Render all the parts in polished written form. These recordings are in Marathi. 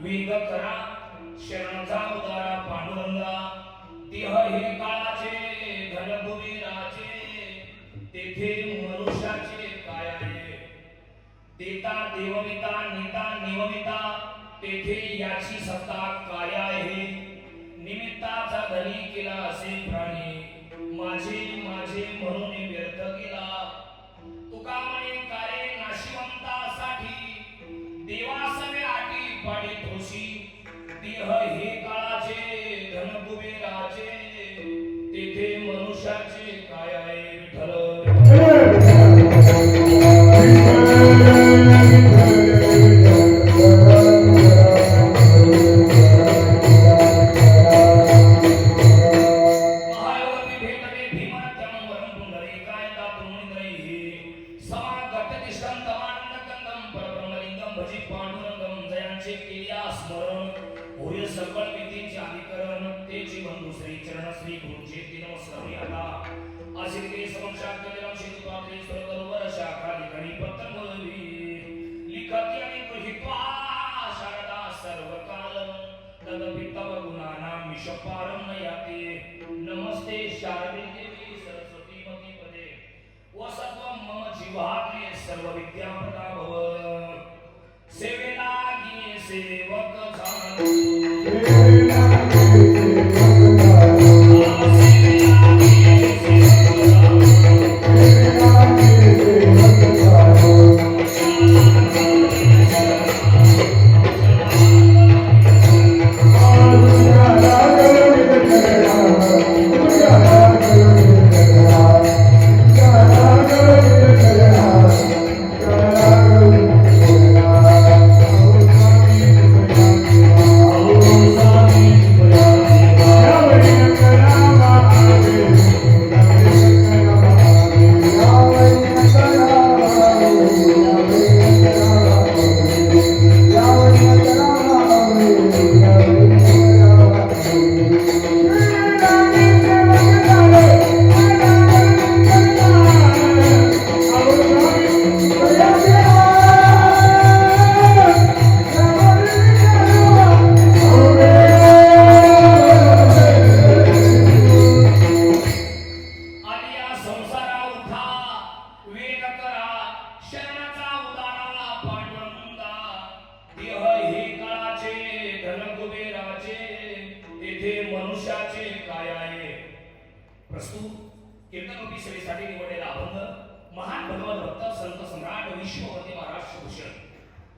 वेग करा शरणचा उदारा पांडुरंगा देह हे काळाचे धन कुबेराचे तेथे मनुष्याचे काय आहे देता देवविता नेता निवमिता तेथे याची सत्ता काय आहे निमित्ताचा धनी केला असे प्राणी माझे माझे म्हणून व्यर्थ केला तुका म्हणे कारे नाशिवंतासाठी देवासवे आटी पाडी तोशी देह हे काळाचे धन कुबेराचे तेथे मनुष्याचे काय आहे विठ्ठल नमस्ते शारदे देवी सरस्वती मती पदे वसत्वं मम जीवाग्ने सर्व विद्या प्रदा भव सेवेला गी सेवक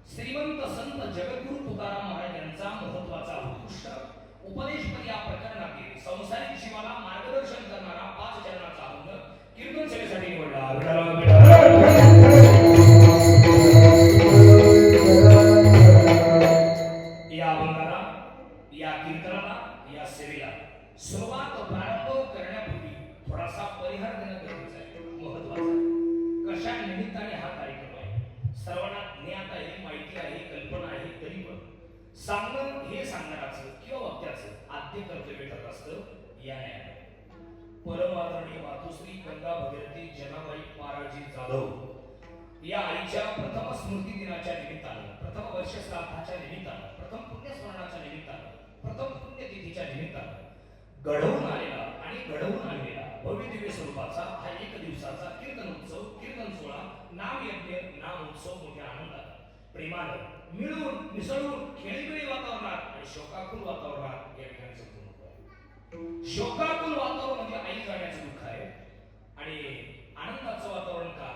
श्रीमंत संत जगद्गुरु तुकाराम महाराज यांचा महत्वाचा उत्कृष्ट उपदेशपद या प्रकरणातील संसारिक जीवाला मार्गदर्शन करणारा 5 चरणाचा अभंग कीर्तन सेवेसाठी निवडला या अभंगाला या कीर्तनाला या सेवेला सुरुवात प्रारंभ करण्यापूर्वी थोडासा परिहार देणं गरजेचं आहे महत्वाचा कशा निमित्ताने हा कार्यक्रम आहे सर्वांना ज्ञात आहे माहिती आहे कल्पना आहे तरी पण सांगणं हे सांगणाराचं किंवा वक्त्याचं आद्य कर्तव्य ठरत असतं या न्यायालय परमादरणीय मातुश्री गंगा भगीरथी जनाबाई महाराजी जाधव या आईच्या प्रथम स्मृती दिनाच्या निमित्तानं प्रथम वर्ष श्राद्धाच्या निमित्तानं प्रथम पुण्यस्मरणाच्या निमित्तानं प्रथम पुण्यतिथीच्या निमित्तानं घडवून आलेला आणि घडवून आणलेला भव्य दिव्य स्वरूपाचा हा 1 दिवसाचा कीर्तन उत्सव कीर्तन सोहळा नाम यज्ञ नाम उत्सव मोठ्या आनंदात प्रेमानं मिळून मिसळून खेळीमेळी वातावरणात आणि शोकाकुल वातावरणात या ठिकाणी संपूर्ण होतो आहे शोकाकुल वातावरण म्हणजे आई जाण्याचं दुःख आहे आणि आनंदाचं वातावरण का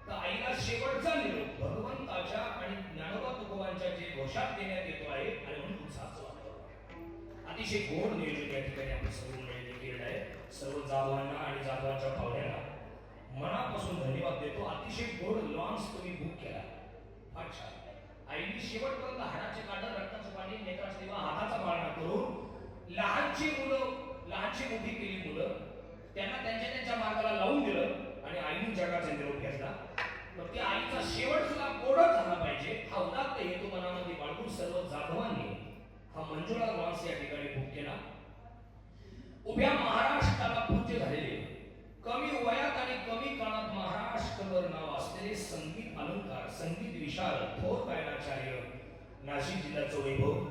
तर आईला शेवटचा निरोप भगवंताच्या आणि ज्ञानोबा तुकोबांच्या जे घोषात देण्यात येतो आहे आणि म्हणून उत्साहाचं वातावरण अतिशय गोड नियोजन या ठिकाणी आपण सर्व मिळून केलेलं आहे सर्व जाधवांना आणि जाधवांच्या पाहुण्यांना मनापासून धन्यवाद देतो अतिशय गोड लॉन्स तुम्ही बुक केला फार छान आईने शेवटपर्यंत हाडाचे काढत रक्ताचं पाणी नेत्राचे तेव्हा हाताचा पाळणा करून लहानची मोठी केली मुलं त्यांना त्यांच्या मार्गाला लावून दिलं आणि आईने जगाचा निरोप घेतला तर त्या आईचा शेवट सुद्धा गोडच झाला पाहिजे हा उदात्त हेतू मनामध्ये बाळगून सर्व जाधवांनी हा मंजुळा लॉन्स या ठिकाणी बुक केला उभ्या महाराष्ट्राला पूज्य झालेले कमी वयात आणि कमी काळात महाराष्ट्रभर नाव असलेले संगीत अलंकार संगीत विशारद थोर गायनाचार्य नाशिक जिल्ह्याचं वैभव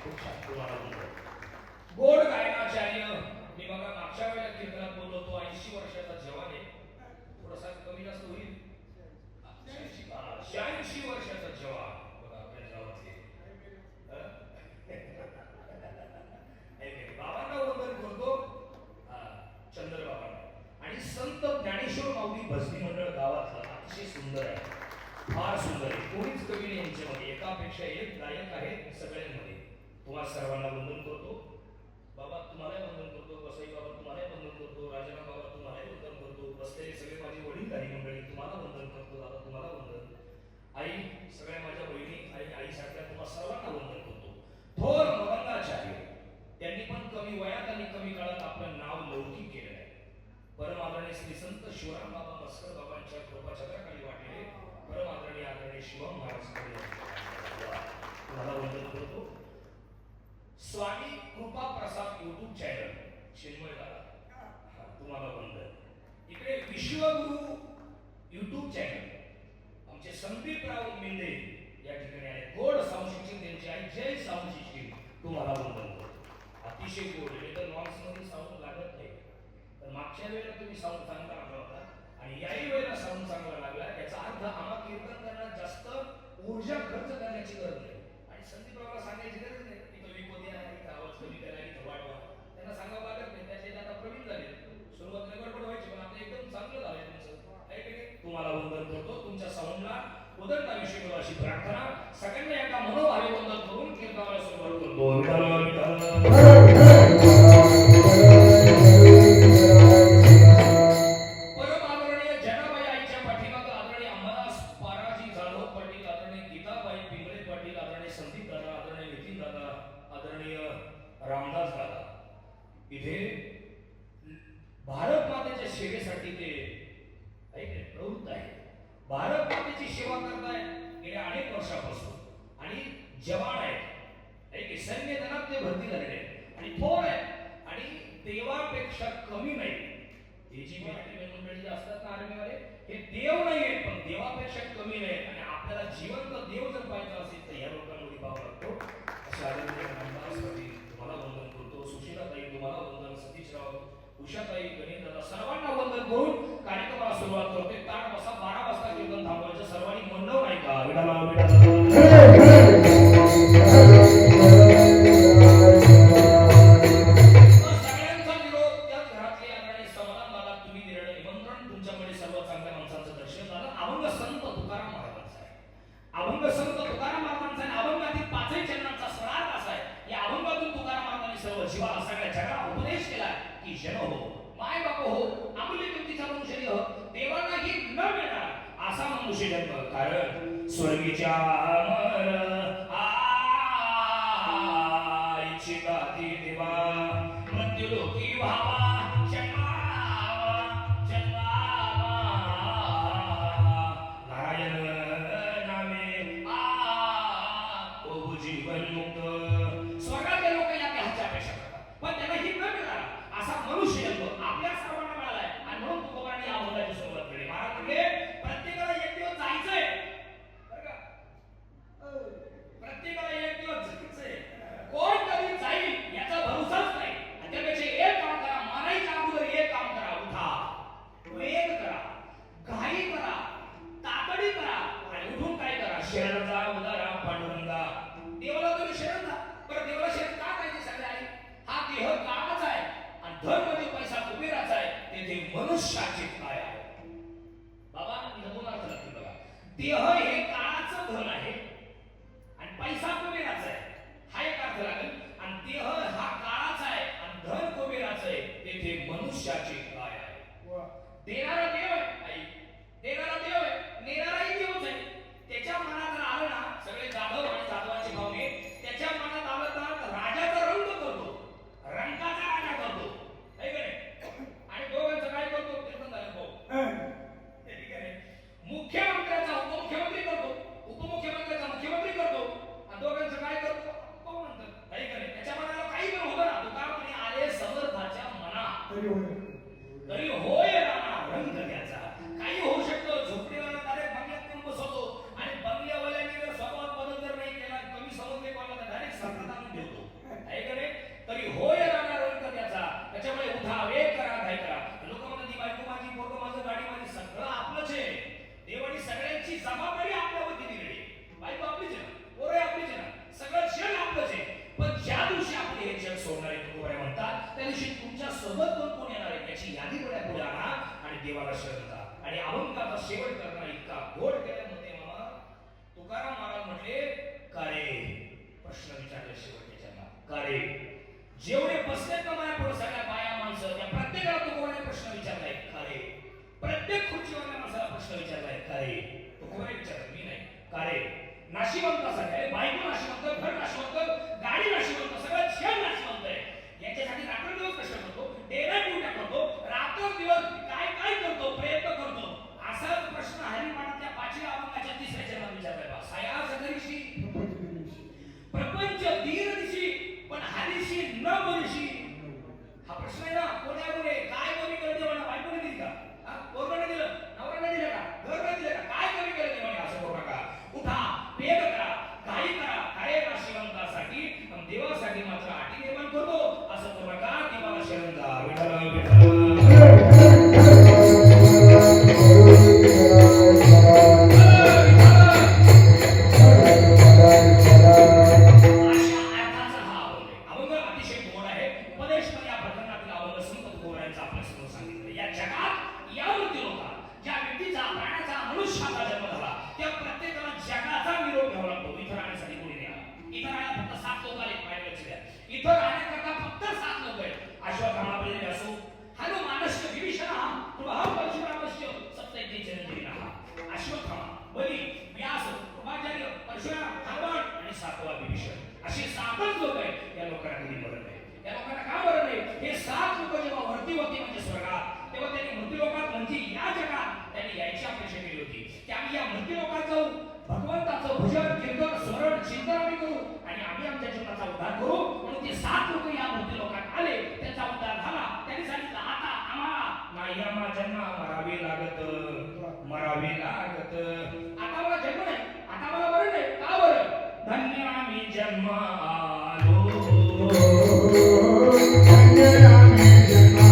खूप छान तुम्हाला म्हणतो. गोड गायनाचार्य मी बघा मागच्या वेळेला कीर्तनात बोललो तो 80 वर्षाचा जवान आहे. थोडासा कमी जास्त होईल. 86 वर्षाचा जवान बघा आपल्या गावातले. बाबांना वंदन करतो चंद्रबाबांना. आणि संत ज्ञानेश्वर माऊली भजनी मंडळ गावातलं अतिशय सुंदर आहे, फार सुंदर आहे. कोणीच कवी नाही यांच्यामध्ये, एकापेक्षा एक गायक आहेत सगळ्यांमध्ये. तुम्हाला सर्वांना वंदन करतो. बाबा तुम्हालाही वंदन करतो, वसई बाबा तुम्हालाही वंदन करतो, राजाराम बाबा तुम्हालाही वंदन करतो, बसलेले सगळे माझे वडील काही मंडळी तुम्हाला वंदन करतो. दादा तुम्हाला वंदन, आई सगळ्या माझ्या बहिणी आणि आईसारख्या तुम्हाला सर्वांना वंदन करतो. थोर मदंगाचार्य त्यांनी पण कमी वयात आणि कमी काळात आपलं नाव लौकिक केलं आहे. परम आदरणीय श्री संत शिवराम बाबा मस्कर बाबांच्या कृपाछत्राखाली वाटलेले परम आदरणीय शिवम महाराज तुम्हाला वंदन करतो. स्वामी कृपा प्रसाद युट्यूब चॅनल चिन्मय दादा तुम्हाला वंदन. इकडे विश्वगुरु युट्यूब चॅनल आमचे संदीपराव मिंदे या ठिकाणी आहे. गोड साऊंड त्यांची आई जय साऊंड सिस्टीम तुम्हाला वंदन करतो. अतिशय गोड आहे, तर नॉन्स मध्ये साऊंड लागत नाही. तर मागच्या वेळेला तुम्ही साऊंड चांगला लागला होता आणि याही वेळेला साऊंड चांगला लागला. याचा अर्थ आम्हाला कीर्तन करण्यात जास्त ऊर्जा खर्च करण्याची गरज नाही. आणि संदीपरावला सांगायची गरज नाही की तो विकोदी आहे, आवाज कमी करा, इथं वाढवा. त्यांना सांगावं लागत नाही. त्याचे आता प्रवीण झाले. सुरुवातीला गडबड व्हायची पण आता एकदम चांगलं झालंय तुमचं. आहे की नाही? तुम्हाला वंदन करतो. तुमच्या साऊंडला उदंड आयुष्य करू अशी प्रार्थना. सगळ्यांना एका मनोभावे वंदन करून कीर्तनाला सुरुवात करतो. परम आदरणीय जनाबाई आईच्या पाठीमागे आदरणीय अंबादास पाराजी जाधव पाटील, आदरणीय गीताबाई पिंगळे पाटील, आदरणीय संदीप दादा, आदरणीय नितीन दादा, आदरणीय रामदास दादा इथे भारत मातेच्या सेवेसाठी ते प्रवृत्त आहे. भारत मातेची सेवा करताय गेल्या अनेक वर्षापासून आणि जवान आहेत. सैन्य दलात ते भरती झालेले आहेत आणि थोर आहेत आणि देवापेक्षा कमी नाही. हे जी मंडळी असतात ना आर्मीवाले, हे देव नाही आहेत पण देवापेक्षा कमी नाही. आणि आपल्याला जिवंत देव जर पाहिजे असेल तर या लोकांमध्ये पाहावं लागतो. अशा आदरणीय रामदाससाठी तुम्हाला वंदन करतो. सुशीलाताई तुम्हाला वंदन, सतीशराव, उषाताई, गणेश दादा सर्वांना वंदन करून कार्यक्रमाला सुरुवात करते. ताट बसा, 12 वाजता कीर्तन थांबवायचं. सर्वांनी मंडळ नाही का विडाला कारण स्वर्गीच्या आईची गाती देवा मृत्युलोकी व्हावा जन्मावा जन्मावा नारायण नामे ओ जीवन मुक्त. स्वर्गातले लोक या ह्याची अपेक्षा करतात पण त्यांना ही न मिळाला असा मनुष्य जन्म आपल्या सर्वांना मिळालाय. आणि म्हणून तुकोबांनी या मुलाची सुरुवात केली. महाराज म्हणले प्रत्येकाला एक दिवस जायचंय बरं का, प्रत्येकाला एक दिवस जायचंय. कोण कधी जाईल याचा भरोसाच नाही. आणि त्यापेक्षा एक काम करा, मरायच्या अगोदर एक काम करा. उठा, वेग करा, घाई करा, तातडी करा आणि उठून काय करा, शरण जा, उदारा पांडुरंगा. देवाला तुम्ही शरण जा. बरं देवाला शरण का पाहिजे सगळ्या आई? हा देह कामाचा आहे आणि धन मध्ये पैसा कुबेराचा आहे. तेथे मनुष्याचे काय आहे बाबा? इथं दोन अर्थ लागतील बघा. देह हे काळाचं धन आहे आणि पैसा कुबेराचा आहे, हा एक अर्थ लागेल. आणि देह हा काळाचा आहे आणि धन कुबेराचं आहे. तेथे मनुष्याचे काय आहे? देणारा देव आहे आई, देणारा देव आहे, नेणाराही देवच आहे. त्याच्या मनात जर आलं ना, सगळे जाधव आणि जाधवाचे भावने त्याच्या मनात आलं तर राजाचा रंग करतो, रंगाचा राजा करतो, आहे का नाही? आणि दोघांचं काय करतो ते पण झालं भाऊ. मुख्यमंत्र्याचा उपमुख्यमंत्री आणि अभंगाचा शेवट करताना इतका गोड केल्यामध्ये मामा तुकाराम महाराज म्हटले का रे, प्रश्न विचारले शेवटच्या चरणात, का रे जेवढे बसले ना माझ्या पुढे सगळ्या बाया माणसं त्या प्रत्येकाला तुकोबाने प्रश्न विचारलाय का रे, प्रत्येक खुर्चीवरल्या माणसाला प्रश्न विचारलाय का रे, तुकोबाने विचारलं मी नाही का रे. नाशिवंतासाठी बायको नाशिवंत, घर नाशिवंत, गाडी नाशिवंत, सगळं शेण नाशिवंत आहे. याच्यासाठी रात्रंदिवस कष्ट करतो, डेरा ड्युट्या करतो, रात्रंदिवस काय काय करतो, प्रयत्न करतो. असाच प्रश्न हरिपाठाच्या 5व्या अभंगाच्या 3ऱ्या चरणात विचारलाय बा. साया सदरीशी प्रपंच दीर दिशी पण हरीशी न बोलीशी. हा प्रश्न आहे ना, कोणामुळे काय कमी केलं देवाने, बायकोने दिली का, पोराने दिलं, नवऱ्याने दिलं का, घरने दिलं का, काय कमी केलं देवाने, असं करू नका. उठा, पेद करा, काही करा, काय नाशिवंतासाठी देवासाठी मात्र अटी निर्माण करतो, असं करू नका. देवाला शरण जा. विठ्ठल विठ्ठल भगवंताचं भजन कीर्तन स्मरण चिंतन आम्ही करू आणि आम्ही आमच्या जीवनाचा उद्धार करू. म्हणून ते 7 लोक या मृत्यू लोकात आले, त्यांचा उद्धार झाला. त्यांनी सांगितलं आता आम्हाला नाही आम्हाला जन्म मरावी लागत. आता मला जन्म नाही, आता मला मरण नाही. का बरं? धन्य आम्ही जन्म आलो, धन्य आम्ही जन्म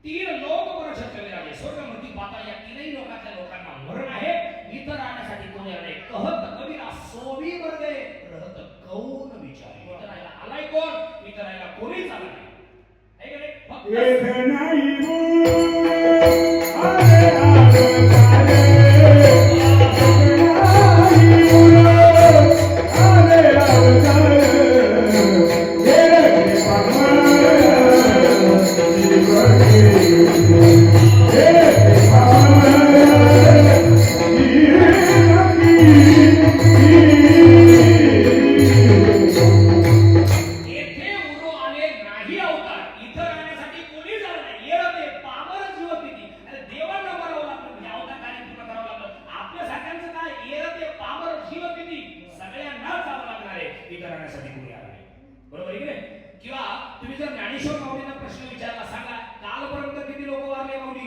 तीन लोक वर छत्रले राजे स्वर्ग मृत्यू पाताळ या तीनही लोकांच्या लोकांना मरण आहे. इथं राहण्यासाठी कोणी आले कहत कबीरा सोबी वर्गे रहत कौन विचारे इथं राहायला आलाय कोण इथं राहायला कोणीच आलं नाही है का नाही फक्त एक नाही मूळ आले आले येथे उरो आले नाही अवतार इथं राहण्यासाठी कोणीच आलं नाही येर ते पामर जीव किती अरे देवांना मरावं लागलं म्हणजे अवतार कार्य पूर्ण करावं लागलं आपल्या सारख्यांचं काय येर ते पामर जीव किती सगळ्यांनाच जावं लागणार आहे इथं राहण्यासाठी कोणी आलं नाही बरोबर आहे की नाही किंवा तुम्ही जर ज्ञानेश्वर माऊलींना प्रश्न विचारला सांगा कालपर्यंत किती लोक वारले माऊली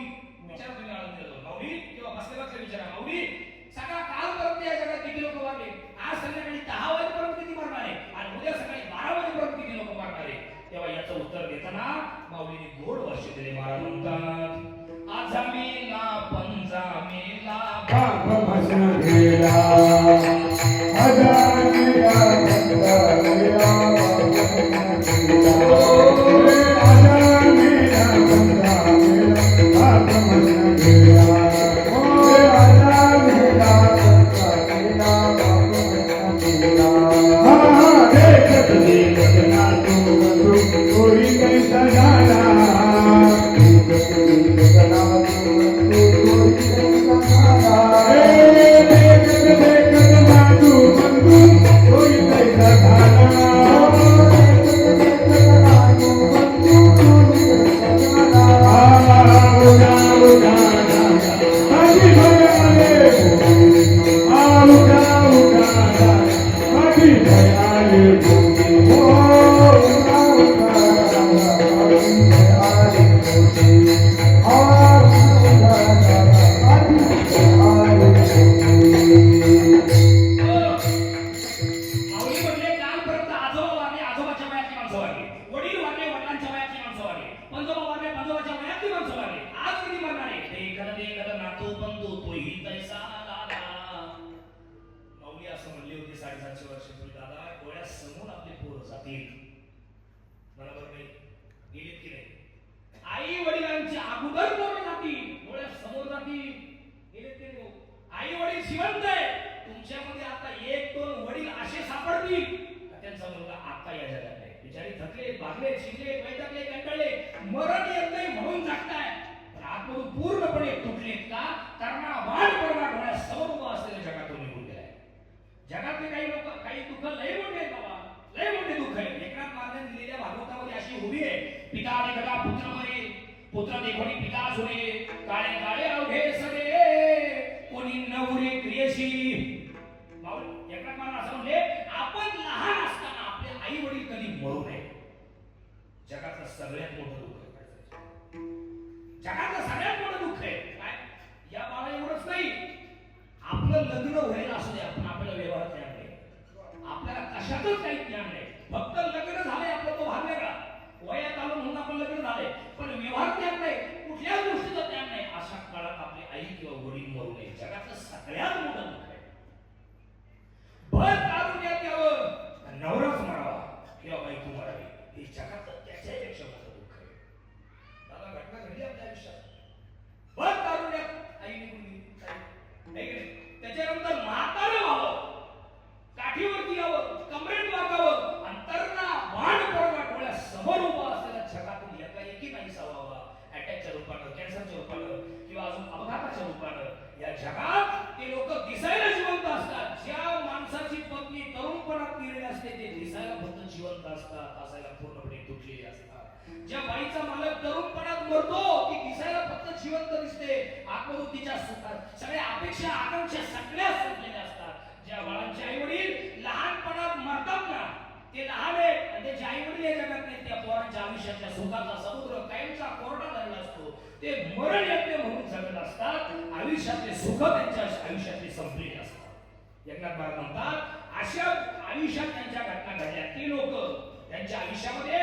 विचारा तुम्ही आनंद माऊली किंवा बसलेला विचारा माऊली सांगा कालपर्यंत या जगात किती लोक वारले आज संध्याकाळी 10 वाजेपर्यंत किती मरणार आहे आणि उद्या सकाळी 12 वाजेपर्यंत किती लोक मरणार आहे तेव्हा याचं उत्तर देताना माऊलीने गोड भाष्य दिले महाराज म्हणतात आजामेला पंजामेला बाप भाषण घेला आजामेला पंजामेला एकनाथ महाराज म्हणतात अशा आयुष्यात त्यांच्या घटना घडल्या ती लोक त्यांच्या आयुष्यामध्ये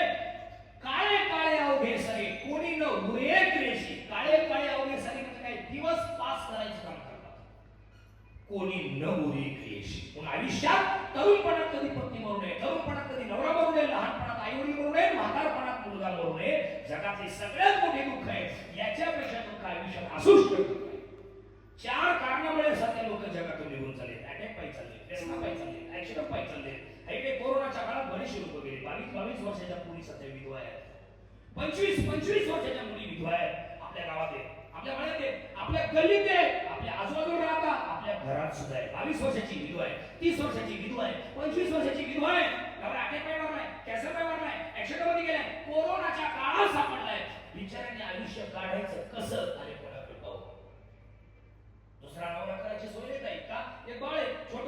काळे काळे अवघे सरे कोणी न उरे क्रेशी काळे काळे अवघे सरे म्हणजे काय दिवस पास करायचं काम करतात न उरी क्रियेशी. म्हणून आयुष्यात तरुणपणात कधी पत्नी मरू नये, तरुणपणात कधी नवरा मरू नये, लहानपणात आई वडील मरू नये, म्हातारपणात मुलगा मरू नये. जगातले सगळ्यात मोठे दुःख आहे, याच्यापेक्षा दुःख आयुष्यात असूच शकत नाही. 4 कारणामुळे सध्या लोक जगातून निघून चालले. अटॅक पायी चालले, व्यसना पायी चालले, ऍक्सिडेंट पायी चालले. इकडे कोरोनाच्या काळात बरेचसे लोक गेले. 22 वर्षाच्या मुली सध्या विधवा आहेत. 25 वर्षाच्या मुली विधवा आहेत. आपल्या गावात आहे, आपल्या मळ्यात आहे, आपल्या गल्लीत आहे, आपल्या आजूबाजूला राहतात, आपल्या घरात सुद्धा आहे. 22 वर्षाची विधवा आहे, 30 वर्षाची विधवा आहे, 25 वर्षाची विधवा आहे. नवरा अटॅक पायी मारलाय, कॅन्सर पायी मारलाय, ऍक्सिडेंट मध्ये गेलाय, कोरोनाच्या काळात सापडलाय. बिचाऱ्यांनी आयुष्य काढायचं कसं आणि कोणाकडे पाहू? दुसरा नवरा करायची सोय देत आहे का? एक बाळ आहे छोट,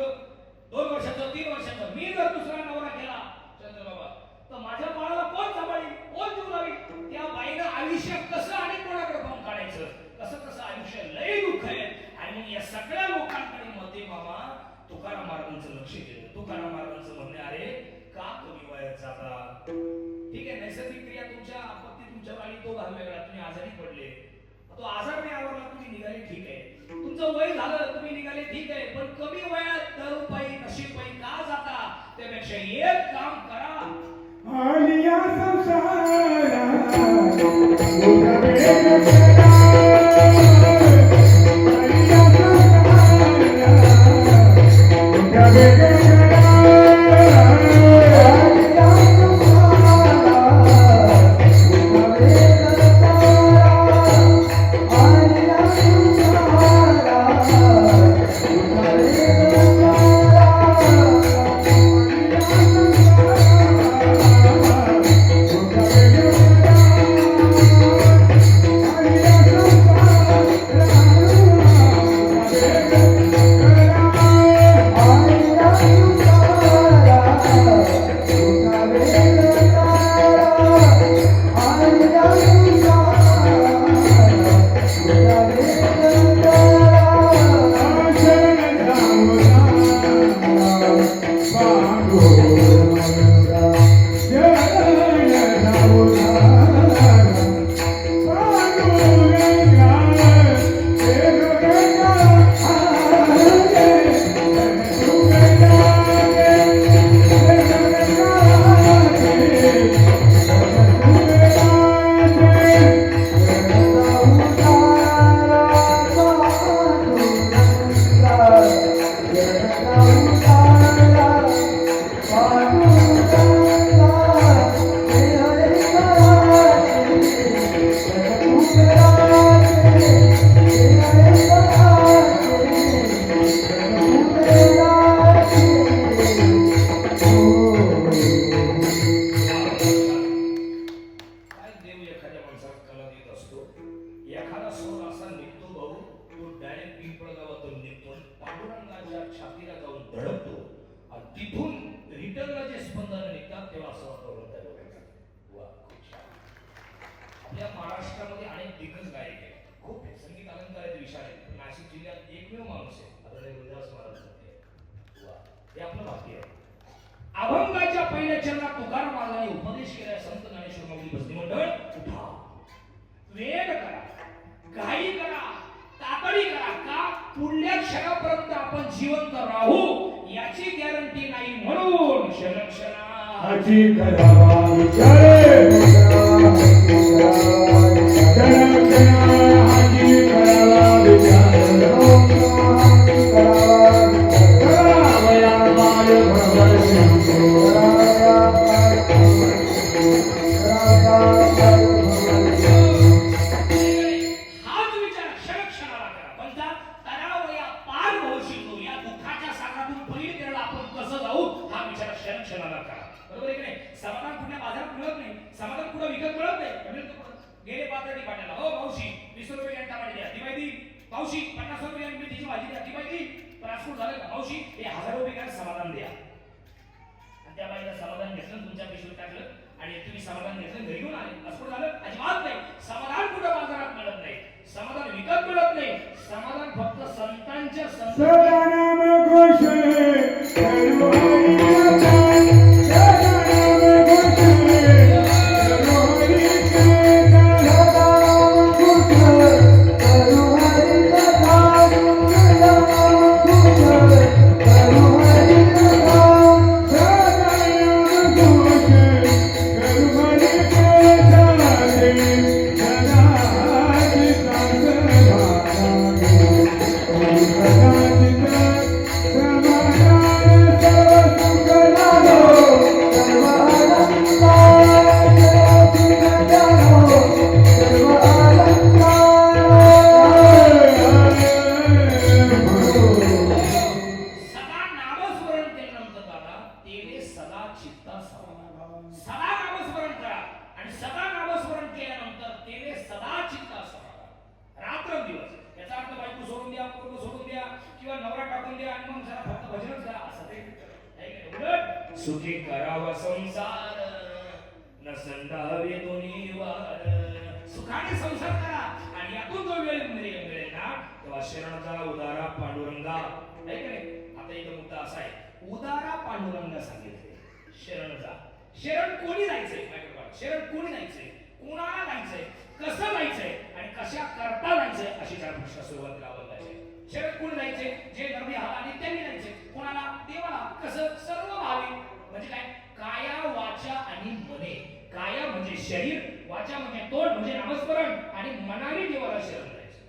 2 वर्षाचं, 3 वर्षाचं. मी जर दुसरा नवरा केला चंद्रबाबा, तर माझ्या बाळाला कोण सांभाळेल, कोण जीव लावेल? त्या बाईनं आयुष्य कसं आणि कोणाकडे पाहून काढायचं? कसं आयुष्य लय दुःख आहे. आणि मग या सगळ्या लोकांकडे मते मामा तुकाराम महाराजांचं लक्ष केलं. तुकाराम महाराजांचं म्हणणे, अरे का कमी वयात जाता? ठीक आहे, नैसर्गिक क्रिया तुमच्या आपत्ती तुमच्यावर आली, तो भाग वेगळा. तुम्ही आजारी पडले, तो आजार नाही आवरला, तुम्ही निघाले, ठीक आहे. तुमचं वय झालं, तुम्ही निघाले, ठीक आहे. पण कमी वयात दारूपायी नशेपायी का जाता? त्यापेक्षा एक काम करा, आलिया संसारात उभा वेग करा. आलिया संसारात उभा वेग करा. आलिया संसारात उभा वेग करा. आलिया संसारात उभा वेग महाराष्ट्रामध्ये अनेक दिग्गज गायक आहेत, खूप आहेत, संगीत अलंकार आहेत, विशाल आहेत. नाशिक जिल्ह्यात एकमेव माणूस आहे, आदरणीय गुरुदास महाराज होते. हे आपलं भाग्य आहे. अभंगाच्या पहिल्या चरणात तुकाराम महाराजांनी उपदेश केलाय. संत ज्ञानेश्वर माऊली भजनी मंडळ, उठा, वेग करा, घाई करा, तातडी करा. का? पुढल्या क्षणापर्यंत आपण जिवंत राहू याची गॅरंटी नाही. म्हणून क्षणक्षणा हाची करावा विचारे सदा नामस्मरण केल्यानंतर दादा तेने सदा चित्ता असावा. सदा नामस्मरण करा आणि सदा नामस्मरण केल्यानंतर तेने सदा चित्त असावा. रात्रंदिवस याचा अर्थ बायको सोडून द्या, पोरग सोडून द्या किंवा नवरा टाकून द्या आणि मग जरा फक्त भजनच करा असं ते नाही का? उलट सुखी करावा संसार न संडावे दोन्ही वार. सुखाने संसार करा आणि यातून जो वेळ मिळेल ना तेव्हा शरणचा उदारा पांडुरंगा नाही का नाही? आता एक मुद्दा असा आहे, उदारा पांडुरंगा सांगितले शरण जा. शरण कोणी जायचंय? शरण कोणी जायचंय, कोणाला जायचंय, कसं जायचंय आणि कशा करता जायचंय अशी चार प्रश्न सुरुवातीला आवडलाय. शरण कोणी जायचंय? जे नरवी आणि त्यांनी जायचंय. कोणाला? देवाला. कसं? सर्व भावी म्हणजे काय? काया वाचा आणि मने. काया म्हणजे शरीर, वाचा म्हणजे तोंड म्हणजे नामस्मरण आणि मनाने देवाला शरण जायचं.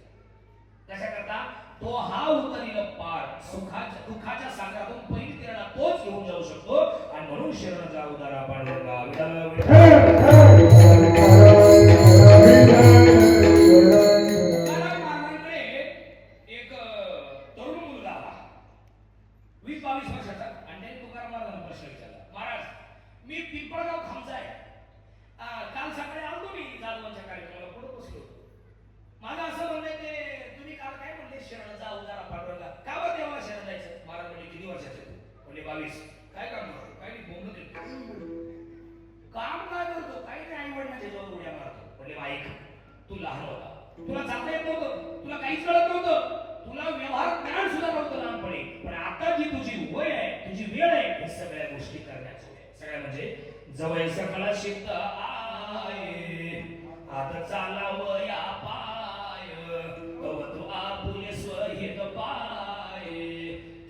कशा करता? तो हा उतरील पार सुखाच्या दुःखाच्या सागरातून पहिली तिला तोच घेऊन जाऊ शकतो आणि म्हणून शरण जा उदारा पांडुरंगा एक तरुण मुलगा 20-22 वर्षाचा आणि त्याने तुकाराम महाराजांना प्रश्न विचारला, महाराज मी पिंपळगाव खामचा आहे, काल सकाळी आलो मी जाधवांच्या कार्यक्रमाला पुढे बसलो होतो. माझं असं म्हणणं ते तुम्ही काल काय म्हणले शरणचा उदारा पांडुरंगा का बरं देवाला शरण जायचं? महाराज म्हणले किती वर्षाचे तू? म्हणले 22. काय काम करतो? काही नाही, बोलणं देतो. काम काय करतो? काही नाही, आई वडिलांच्या जवळ उड्या मारतो. म्हणले ऐक, तू लहान होता, तुला चालता येत नव्हतं, तुला काहीच कळत नव्हतं, तुला व्यवहार ज्ञान सुद्धा नव्हतं लहानपणी, पण आता जी तुझी वय आहे, तुझी वेळ आहे, हे सगळ्या गोष्टी करण्याचं आहे. सगळ्या म्हणजे जवळ सकला शिकता आहे आता चालावं या पाय कव तू आपुले स्वहित पाय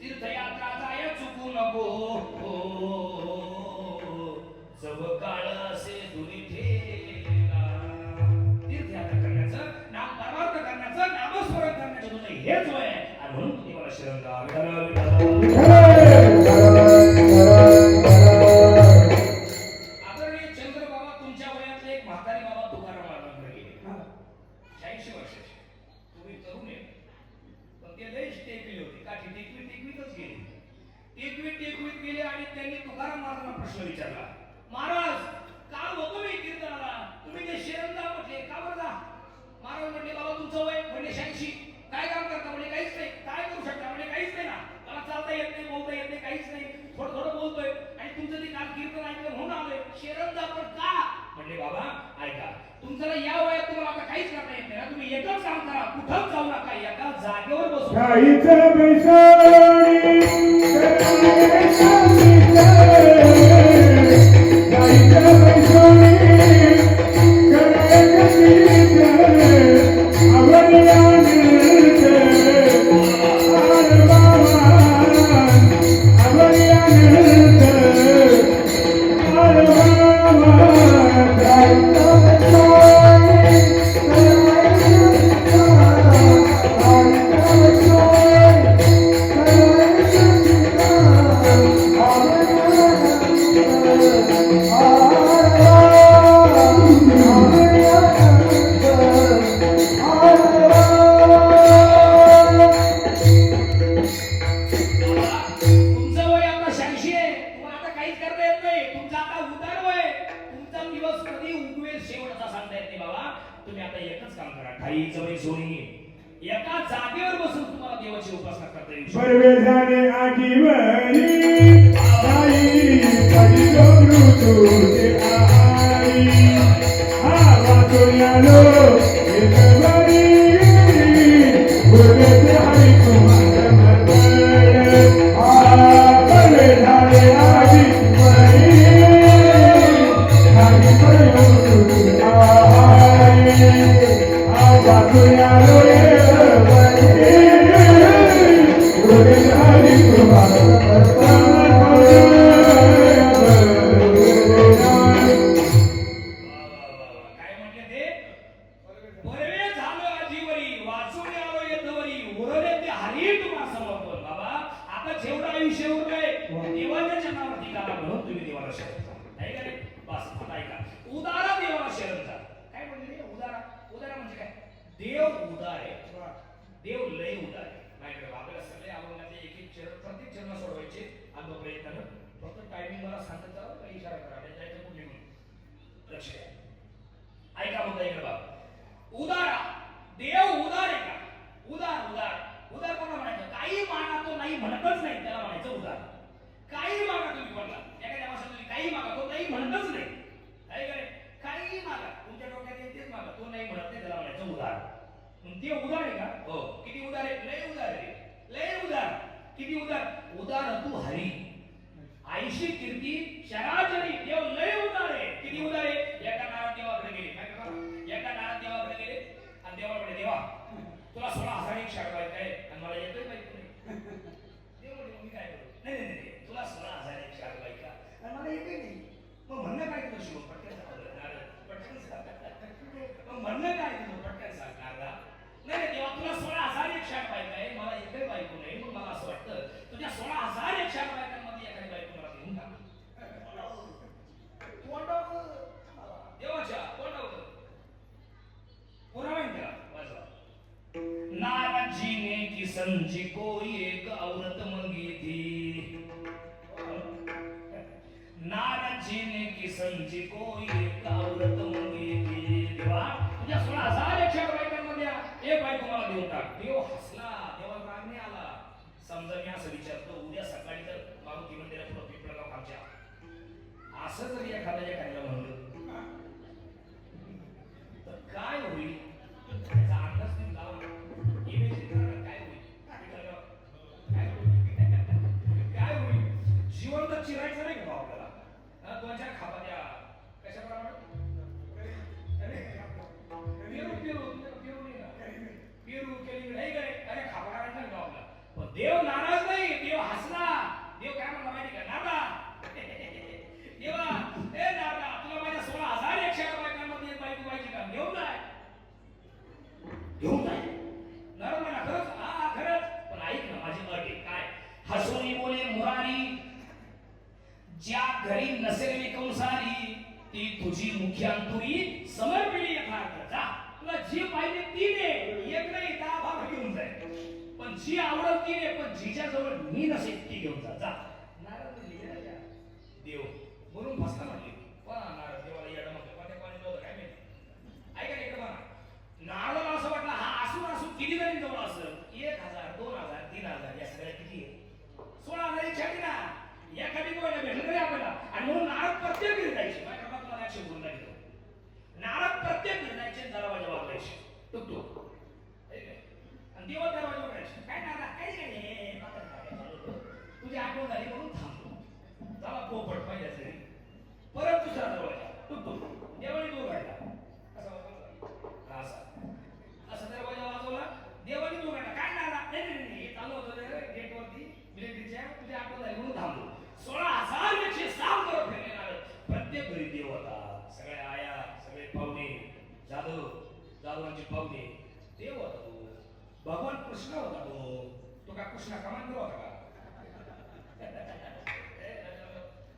तीर्थयात्रा जाय चुकू नको जव काळ असे दुरी ठेला. तीर्थयात्रा करण्याचं, नाम परमार्थ करण्याचं, नामस्मरण करण्याचं तुझं हेच वय आहे आणि म्हणून तुम्ही मला शरण जा. आदरणीय चंद्रबाबा तुमच्या वयातले एक म्हातारे बाबा तुकाराम महाराजांकडे गेले. 86 वर्षाचे. तुम्ही तरुण आहे पण ते लय टेकली होती. काठी टेकवीतच गेले. टेकवीत गेले आणि त्यांनी तुकाराम महाराजांना प्रश्न विचारला, महाराज काल होतो मी कीर्तनाला, तुम्ही ते शरण जा म्हटले, का बरं जा? महाराज म्हटले, बाबा तुमचं वय? म्हणले 86. काय काम करता? म्हणजे काहीच नाही. काय करू शकता? म्हणजे काहीच नाही ना, मला चालता येत नाही, बोलता येत नाही, काहीच नाही, थोडं थोडं बोलतोय आणि तुमचं ते काल कीर्तन ऐकलं म्हणून आलोय. शरण जा पण का? म्हणले बाबा ऐका, तुमचं या वयात तुम्हाला आता काहीच करता येत नाही ना, तुम्ही एकच काम करा, कुठंच जाऊ नका, एका जागेवर बसून एका जागेवर बसून तुम्हाला देवाची उपासना करता येईल. परवेझाने आजीवनी आई पडिलो तुझे आई हा वाचोयालो एकवरी बोलते हरी तुम्हाला मरतय हा परवेझाने आजीवनी आई पडिलो तुझे आई हा वाचोयालो Hare 108 बायका आहे, मला एकही बायको नाही. मग मला असं वाटतं तुझ्या 16,108 बायकांमध्ये एखादी बायको मला देऊन टाक. तोंडावर देवाच्या तोंडावर पुरावा द्या वाजवा. नारद जी ने किसन जी को एक औरत मंगी थी. नारद जी ने किसन जी को एक औरत मंगी थी. देवा तुझ्या 16,108 बायकांमध्ये एक बायको मला देऊन टाक. देव हसला. देवाला राग नाही आला. समजा मी असं विचारतो उद्या सकाळी जर मारुती मंदिरापुढे पिंपळगाव आमच्या असं जर एखाद्याला म्हणलं तर काय होईल त्याचा अंदाज नाही लावा. इमेजिन काय होईल काय होईल जिवंत चिरायचं नाही का आपल्याला. दोन चार खापा द्या कशाप्रमाणे पेरू केली नाही काय अरे खापा काढायचा नाही आपला. पण देव नाराज नाही. देव हसला. देव काय म्हणला माहिती का नारदा देवा ए नारदा तुला माझ्या 16,108 बायकांमध्ये एक बायको पाहिजे का. घेऊन जाय घेऊन जाय. नारद म्हणा खरंच हा खरंच. पण ऐक ना माझी अट आहे. काय हसोनी बोले मुरारी ज्या घरी नसेल कंसारी ती तुझी मुख्य अंतुरी समर्पिली यथार्थ. जा तुला जी पाहिजे ती दे. एक नाही 10 भाग घेऊन जाय. पण जी आवडत ती दे. पण जिच्या जवळ मी नसेल ती घेऊन जा. जा नारद लिहिलेला देव म्हणून फसला म्हणले. पण नारद देवाला येडा म्हणतो पण ते कोणी नव्हतं काय माहिती. ऐका ना इकडे बघा नारदाला असं वाटलं हा असून असून किती जणी जवळ असेल 1,000 2,000 3,000 या सगळ्या किती आहे 16,000 ना एखादी कोणाला भेटलं तरी आपल्याला. आणि म्हणून नारद प्रत्येक गिरजायचे माझ्या बाबा तुम्हाला अक्षर बोलून लागतो. नारद प्रत्येक गिरजायचे दरवाजा वापरायचे टुक टुक आणि देवा दरवाजा वापरायचे. काय नारदा काय नाही तुझी आठवण झाली म्हणून थांबतो. झाला पोपट पाहिजे तरी परत दुसरा दरवाजा टुक टुक देवाने तो घडला असा असा दरवाजा वाजवला. देवाने तो घडला. काय नारदा नाही हे चालू होतं गेटवरती मिलिटरीच्या तुझी आठवण झाली म्हणून थांबलो. 16,106 करत फिरले नारद. प्रत्येक घरी देव होता. सगळ्या आया सगळे पाहुणे जाधवांचे पाहुणे देव होता. तो भगवान कृष्ण होता. तो का कृष्ण कमांडर होता का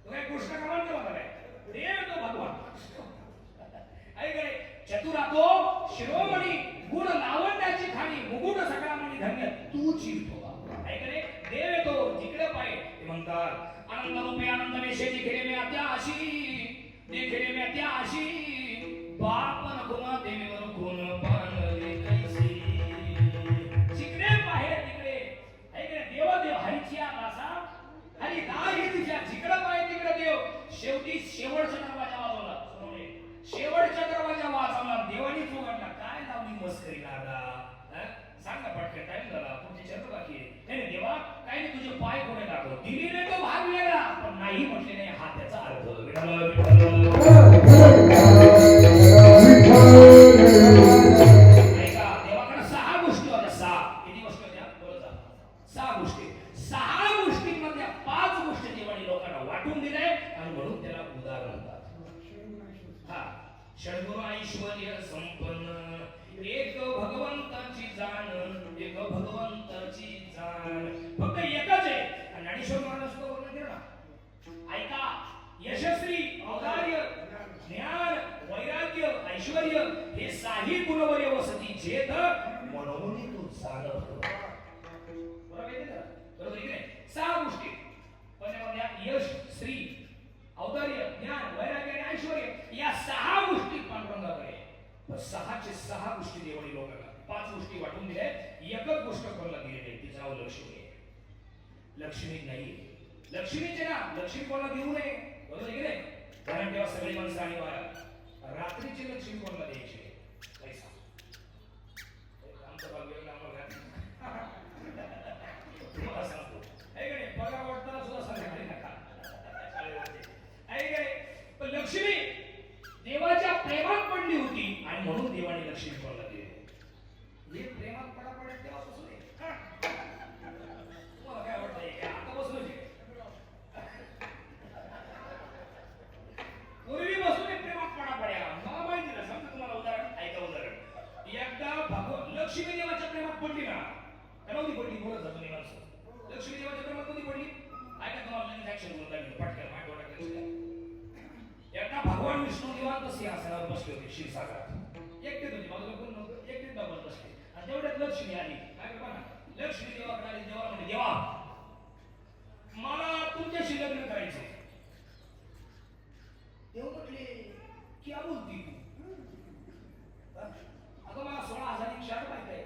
तो काय कृष्ण कमांडर होता काय देव तो भगवान. ऐक रे चतुरा तो शिरोमणी गुण लावण्याची खाणी मुकुट सकाळमणी धन्य तू चिरतो. ऐक रे देव येतो जिकडे पाय ते म्हणतात आनंद रूपे आनंद मेशेची खेळे मी अत्याशी देखले मी अत्याशी बाप नको देवीवर कोण पानले कैसी. जिकडे पाहे तिकडे ऐक रे देव देव हरीची आसा हरी दाही तिच्या जिकडे पाहे तिकडे देव. शेवटी शेवटचा दरवाजा वाजवला. शेवटचा दरवाजा वाजवला देवानीच उघडला. काय लावली मस्करी नारदा सांगा पटकन टाइम झाला तुमची चर्चा बाकी आहे. नाही देवा काय नाही तुझे पाय कोणी दाखव. दिलीने तो भाग वेगळा पण नाही म्हटले नाही हा त्याचा अर्थ. ऐका देवाकडे 6 गोष्टी होत्या. 6 किती गोष्टी होत्या बोलत जा. 6 गोष्टी. 6 गोष्टींमधल्या 5 गोष्टी देवाने लोकांना वाटून दिल्या आणि म्हणून त्याला उदार म्हणतात. हा षडगुण ऐश्वर्य संपन्न एक भगवंताची जाण एक भगवंताची जाण फक्त एकच आहे. आणि ज्ञानेश्वर महाराज तो वर्णन केलं ना. ऐका यशस्वी औदार्य ज्ञान वैराग्य ऐश्वर्य हे 6 गुणवरे वसती जेथ म्हणून तू जाणत. बरोबर आहे का बरोबर आहे की नाही. 6 गोष्टी पण यामध्ये यश श्री औदार्य ज्ञान वैराग्य आणि ऐश्वर्य या 6 गोष्टी पांडुरंगाकडे. 6चे 6 गोष्टी देवाने लोकांना 5 गोष्टी वाटून दिल्या. एकच गोष्ट कोणाला दिली नाही तिचं नाव लक्ष्मी आहे. लक्ष्मी नाही लक्ष्मीचे ना लक्ष्मी कोणाला देऊ नये बरोबर आहे की नाही. कारण तेव्हा सगळी माणसं आणि बाळा रात्रीची लक्ष्मी कोणाला द्यायची पैसा आमचा भाग वेगळा आम्हाला तुम्हाला सांगतो ऐक पगार वाटताना सुद्धा संध्याकाळी नका ऐक पण लक्ष्मी देवाच्या प्रेमात पडली होती आणि म्हणून देवाने लक्ष्मी कोणाला दिली. हे प्रेमात पडा पडेल तेव्हापासून तुम्हाला काय वाटतंय आता बसून पूर्वी बसून प्रेमात पडा पड्या मला माहिती ना समजा तुम्हाला उदाहरण ऐका. उदाहरण एकदा लक्ष्मी देवाच्या प्रेमात महाविष्णू निवांत सिंहासनावर बसले होते क्षीरसागरात. एकटेच होते, बाजूला कोण नव्हतं, एकटेच बाबा बसले. आणि तेवढ्यात लक्ष्मी आली. काय करता ना, लक्ष्मी देवाकडे आली. देवा म्हणजे देवा मला तुमच्याशी लग्न करायचे. देव म्हटले क्या बोलती तू? अगं मला 16,000 शर्ट माहित आहे,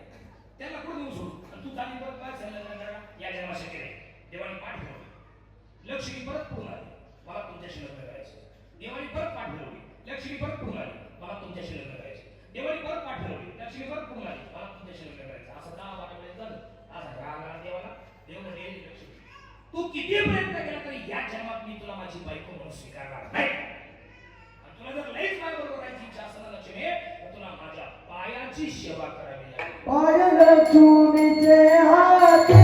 त्याला कुठे देऊ सोडू? आणि तू झाली परत काय झालं लग्न करा या जन्मा शक्य नाही. देवाने पाठ फिरवली. लक्ष्मी परत पुढून आली. मला तुमच्याशी लग्न करायचं. देवाने परत पाठ फिरवली. लक्ष्मी परत पुढून आली. मला तुमच्याशी लग्न करायचं. देवाने परत पाठ फिरवली. लक्ष्मी परत पुढून आली. मला तुमच्याशी लग्न करायचं. असं 10-12 वेळेस झालं. असा राग आला देवाला. देव म्हणजे लक्ष्मी तू किती प्रयत्न केला तरी या जन्मात मी तुला माझी बायको म्हणून स्वीकारणार नाही. आणि तुला जर लईच माझ्याबरोबर राहायची इच्छा असेल ना लक्ष्मी, तर तुला माझ्या पायाची सेवा करावी लागेल. पाय लक्ष्मीचे हाती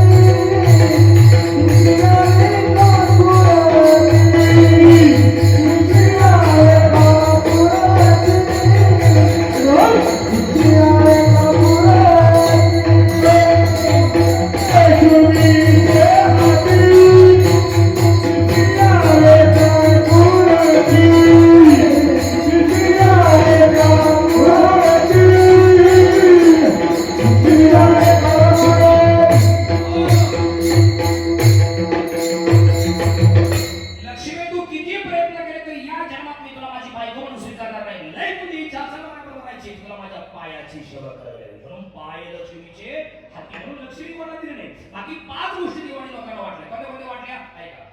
लक्ष्मी तू किती प्रयत्न केले तरी या जन्मात मी तुला माझी बायको म्हणून स्वीकारणार नाही. लय तुझी इच्छा असेल ना माझ्याबरोबर राहायची, तुला माझ्या पायाची सेवा करावी लागेल. म्हणून पाय लक्ष्मीचे हाती म्हणून लक्ष्मी कोणाला दिले नाही. बाकी 5 गोष्टी देवाने लोकांना वाटल्या. कोणत्या कोणत्या वाटल्या ऐका.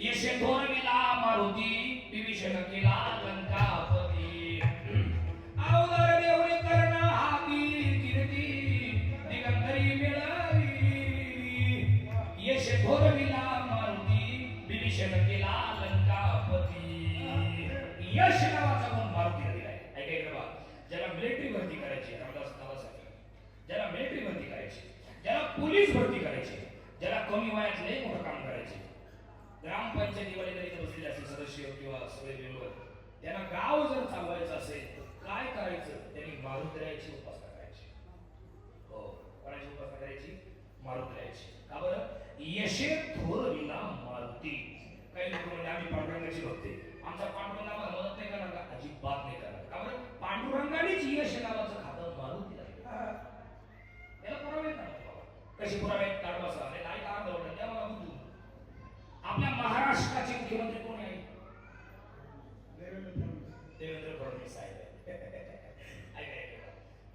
येशे थोरविला मारुती, विभीषण केला लंकापती. अवतार देवरी कर्ण हाती कीर्ती, दिगंबरी मिळाली. येशे थोरविला मारुती, विभीषण केला लंकापती. यश नावाचा गुण मारुतीला दिलाय. ऐका इकडे बघा. ज्याला मिलिटरी भरती करायची, रामदास नावासाठी, ज्याला मिलिटरी भरती करायची, ज्याला पोलीस भरती करायची, ज्याला कमी वयात लय मोठं काम करायचे, ग्रामपंचायतीमध्ये जरी बसलेले असेल सदस्य किंवा सगळे मेंबर, त्यांना गाव जर चालवायचं असेल तर काय करायचं? त्यांनी मारुतीची उपासना करायची. हो, कोणाची उपासना करायची? मारुतीची. का बरं? यशे थोरविला मारुती. काही लोक म्हणजे आम्ही पांडुरंगाची भक्त आहे, आमचा पांडुरंग आम्हाला मदत नाही करणार का? अजिबात नाही करणार. का बरं? पांडुरंगानेच यश नावाचं खातं मारुतीला दिलं. याला पुरावे आहेत ना बाबा. कशी पुरावे आहेत? ताडवासा नाही नाही का दौडलं त्या मला बुद्धू. आपल्या महाराष्ट्राचे मुख्यमंत्री कोण आहे? देवेंद्र फडणवीस साहेब आहे.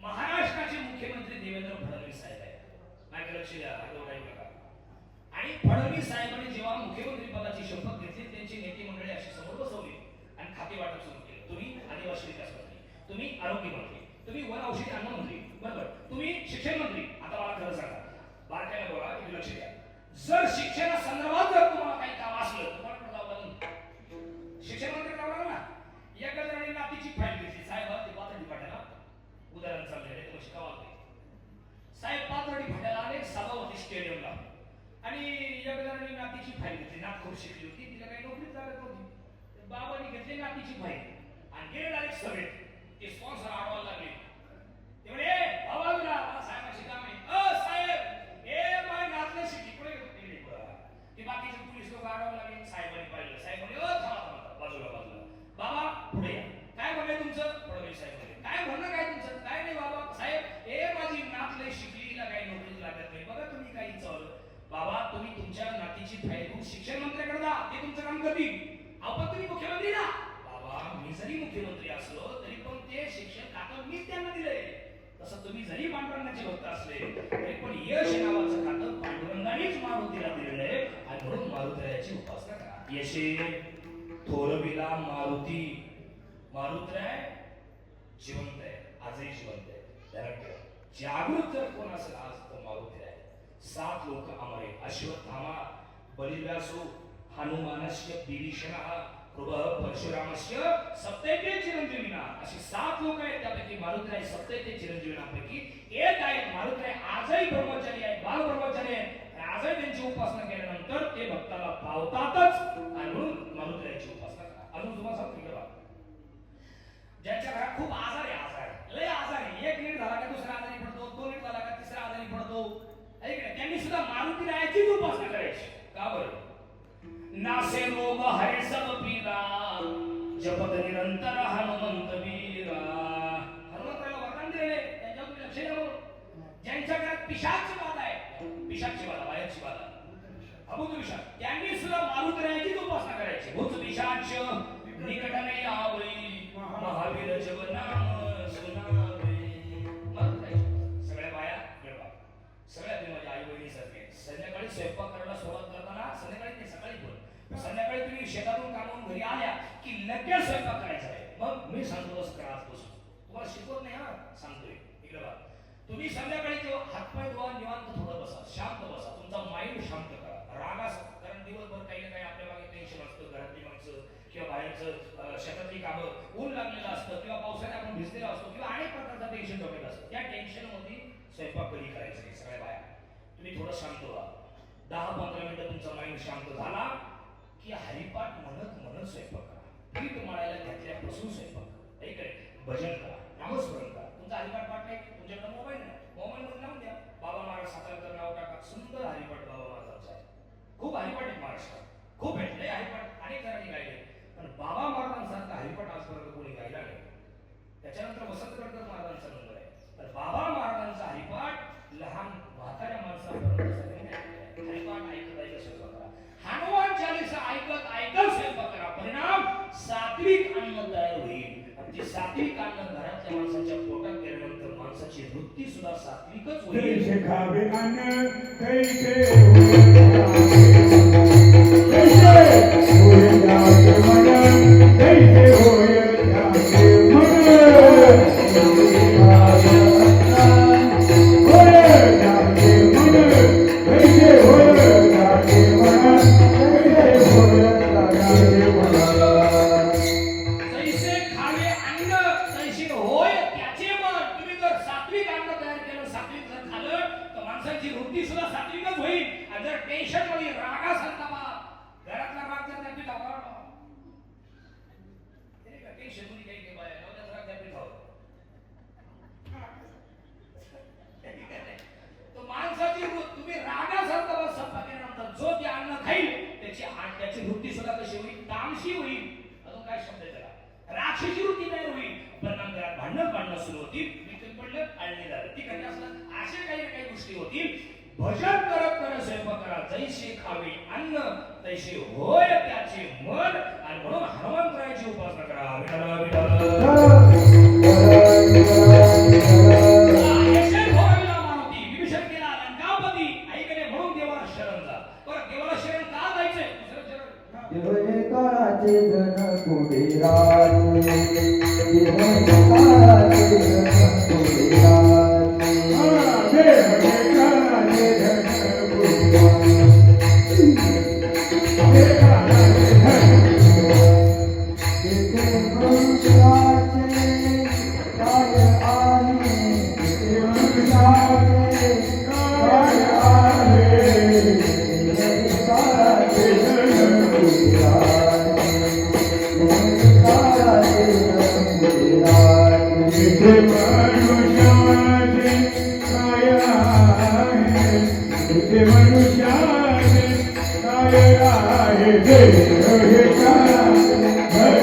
महाराष्ट्राचे मुख्यमंत्री देवेंद्र फडणवीस साहेब आहे. माझ्या लक्ष द्या, आणि फडणवीस साहेबांनी जेव्हा मुख्यमंत्री पदाची शपथ घेतली, त्यांची नेते मंडळी अशी समोर बसवली आणि खाते वाटप सुरू केले. तुम्ही आदिवासी विकास मंत्री, तुम्ही आरोग्य मंत्री, तुम्ही वन औषधी अन्न मंत्री, बरोबर, तुम्ही शिक्षण मंत्री. आता मला खरं सांगा, बारकाईला बोला, तुम्ही लक्ष द्या. जर शिक्षणासंदर्भात जर तुम्हाला काही काम असलं तर मला जावं लागेल. शिक्षण मंत्री जावं लागेल ना. एका जणांनी नातीची फाईल घेतली. साहेब ते पाथर्डी फाट्याला उदाहरण चाललेलं आहे, तुम्ही शिकावा साहेब पाथर्डी फाट्याला आले सभावती स्टेडियमला, आणि एका जणांनी नातीची फाईल घेतली. नागपूर शिकली होती, तिला काही नोकरीच लागत नव्हती. बाबांनी घेतली नातीची फाईल आणि गेले डायरेक्ट सभेत. ते स्पॉन्सर आडवायला लागले. ते म्हणे बाबा तुला मला साहेबांशी काम आहे. साहेब ए माझ्या नातलं शिकली पुढे ते बाकीचे पोलीस लोक आडवायला लागले. साहेबांनी पाहिलं. साहेब म्हणे बाजूला बाजूला बाबा पुढे या. काय म्हणणे तुमचं? फडणवीस साहेब म्हणे काय म्हणणं काय तुमचं? काय नाही बाबा. साहेब ए माझी नातलंय शिकली, हिला काही नोकरीच लागत नाही. बघा तुम्ही काही चाललं. बाबा तुम्ही तुमच्या नातीची फाईल घेऊन शिक्षण मंत्र्याकडे जा, ते तुमचं काम करतील. आपण तुम्ही मुख्यमंत्री ना. बाबा मी जरी मुख्यमंत्री असलो तरी पण ते शिक्षण खातं मीच त्यांना दिलंय. तसं तुम्ही जरी पांडुरंगाचे भक्त असले तरी पण यश नावाचं खातं पांडुरंगानेच मारुतीला दिलेलं आहे. आणि म्हणून मारुतीची उपासना करा. यशे थोरविला मारुती. मारुतीराय जिवंत आहे, आजही जिवंत आहे. ध्यानात ठेवा. जागृत जर कोण असेल आज तर मारुतीराय. 7 लोक अमर आहेत. अश्वत्थामा, बलिव्यासो, हनुमानस्य, विभीषणः, कृपः, परशुरामस्य, सप्तैते चिरंजीविना. अशी 7 लोक आहेत. त्यापैकी मारुतीराय सप्तैते चिरंजीविनापैकी एक आहेत. मारुतीराय आजही ब्रह्मचारी आहेत, बाल ब्रह्मचारी आहेत. आजही त्यांची उपासना केल्यानंतर ते भक्ताला पावतातच. आणि म्हणून मारुतीरायची उपासना करा. अजून तुम्हाला सांगतो की ज्यांच्या घरात खूप आजार आहे, आजार लय आजार आहे, 1 नीट झाला का दुसरा आजारी पडतो, 2 नीट झाला का तिसरा आजारी पडतो, त्यांनी सुद्धा मारुतीरायाचीच उपासना करायची. का बरं? नासे रोग हरे सब पीरा, जपत निरंतर हनुमंत वीरा. हनुमंताला वरदान दिलेले त्यांच्यावर तुम्ही लक्ष द्या बरं. ज्यांच्या घरात पिशाच बाधा आहे, पिशाची बाधा, बाहेरची बाधा, अभूत विशाच, त्यांनी सुद्धा मारुतीची उपासना करायची. भूत पिशाच निकट नाही आवई, महावीर जग नाम सुनावे. मारुतीची सगळ्या बाया मिळवा, सगळ्या तुम्ही माझ्या आई बहिणी सारखे. संध्याकाळी स्वयंपाक करायला सुरुवात करताना, संध्याकाळी नाही सकाळी पण, संध्याकाळी तुम्ही शेतातून कामावून घरी आल्या की लगेच स्वयंपाक करायचा आहे. मग मी सांगतो तसं करा आजपासून. तुम्हाला शिकवत नाही, हा सांगतोय. इकडे बघा, तुम्ही संध्याकाळी जेव्हा हातपाय धुवा, निवांत थोडं बसा, शांत बसा, तुमचा माइंड शांत करा. राग असो, कारण दिवसभर काही ना काही आपल्या मागे टेन्शन असतं, घरातली माणसं किंवा बाहेरचं शेतातली कामं, ऊन लागलेलं असतं किंवा पावसाने आपण भिजलेला असतो किंवा अनेक प्रकारचा टेन्शन डोक्यात असतं. त्या टेन्शन मध्ये स्वयंपाक कधी करायचा नाही. सगळ्या बाया तुम्ही थोडं शांत व्हा. 10-15 मिनिटं तुमचा माइंड शांत झाला की हरिपाठ म्हणत म्हणत स्वयंपाक करा. पीठ मळायला घेतल्यापासून स्वयंपाक करा. एक भजन करा, नामस्मरण करा. तुमचा हरिपाठ पाठ नाही, तुमच्याकडे मोबाईल नाही, मोबाईल मध्ये लावून द्या. बाबा महाराज सातारकर नाव टाका, सुंदर हरिपाठ बाबा महाराजांचा आहे. खूप हरिपाठ आहेत महाराष्ट्रात, खूप आहेत. लय हरिपाठ अनेक जणांनी गायले, पण बाबा महाराजांसारखा हरिपाठ आजपर्यंत कोणी गायला नाही. त्याच्यानंतर वसंतगडकर महाराजांचा नंबर आहे, तर बाबा महाराजांचा हरिपाठ लहान म्हाताऱ्या माणसापर्यंत सगळ्यांनी हरिपाठ ऐकत ऐकत स्वयंपाक करा. हनुमान चालीसा ऐकत ऐकत स्वयंपाक करा. परिणाम सात्विक अन्न तयार होईल. ते सात्विक अन्न घरातल्या माणसाच्या पोटात गेल्यानंतर माणसाची वृत्ती सुद्धा सात्विकच होईल. कैसे खावे अन्न कैसे होए त्याचे मन, कैसे होए त्याचे मन, कैसे होए त्याचे मन, कैसे होए त्याचे मन. जैसे खावे अन्न तैसे होय त्याचे मन. तुम्ही जर सात्विक अन्न तयार केलं, सात्विक जर खाल्लं, तर माणसाची वृत्ती सुद्धा सात्विकच होईल. आणि जर टेन्शन मध्ये रागासारखा घरातला राग जर त्या पिठावर टेन्शन मध्ये काही बाय नवऱ्याचा राग त्या पिठावर, तो माणसाची तुम्ही रागासारखा बस संपा केल्यानंतर जो ते अन्न खाईल त्याची वृत्ती सुद्धा कशी होईल, तामशी होईल. अजून काय शब्द त्याला, राक्षसी वृत्ती तयार होईल. परिणाम घरात भांडणं सुरू होतील, विकत पडलं, आळणी झालं, ती काही असलं, अशा काही ना काही गोष्टी होतील. भजन करत करत स्वयंपाक करा. जैसे खावे अन्न तैसे होय त्याचे मन. आणि म्हणून हनुमंतरायाची उपासना करा. विठ्ठल विभीषण केला लंकापती, ऐकले म्हणून देवाला शरण जा. बरं, देवाला शरण का जायचंय? देवळे काळाचे धन कुबेराचे, देवळे काळाचे धन कुबेराचे, देवळे काळाचे धन कुबेराचे, तेथे मनुष्याचे काय आहे, तेथे मनुष्याचे काय आहे, देवळे काळाचे धन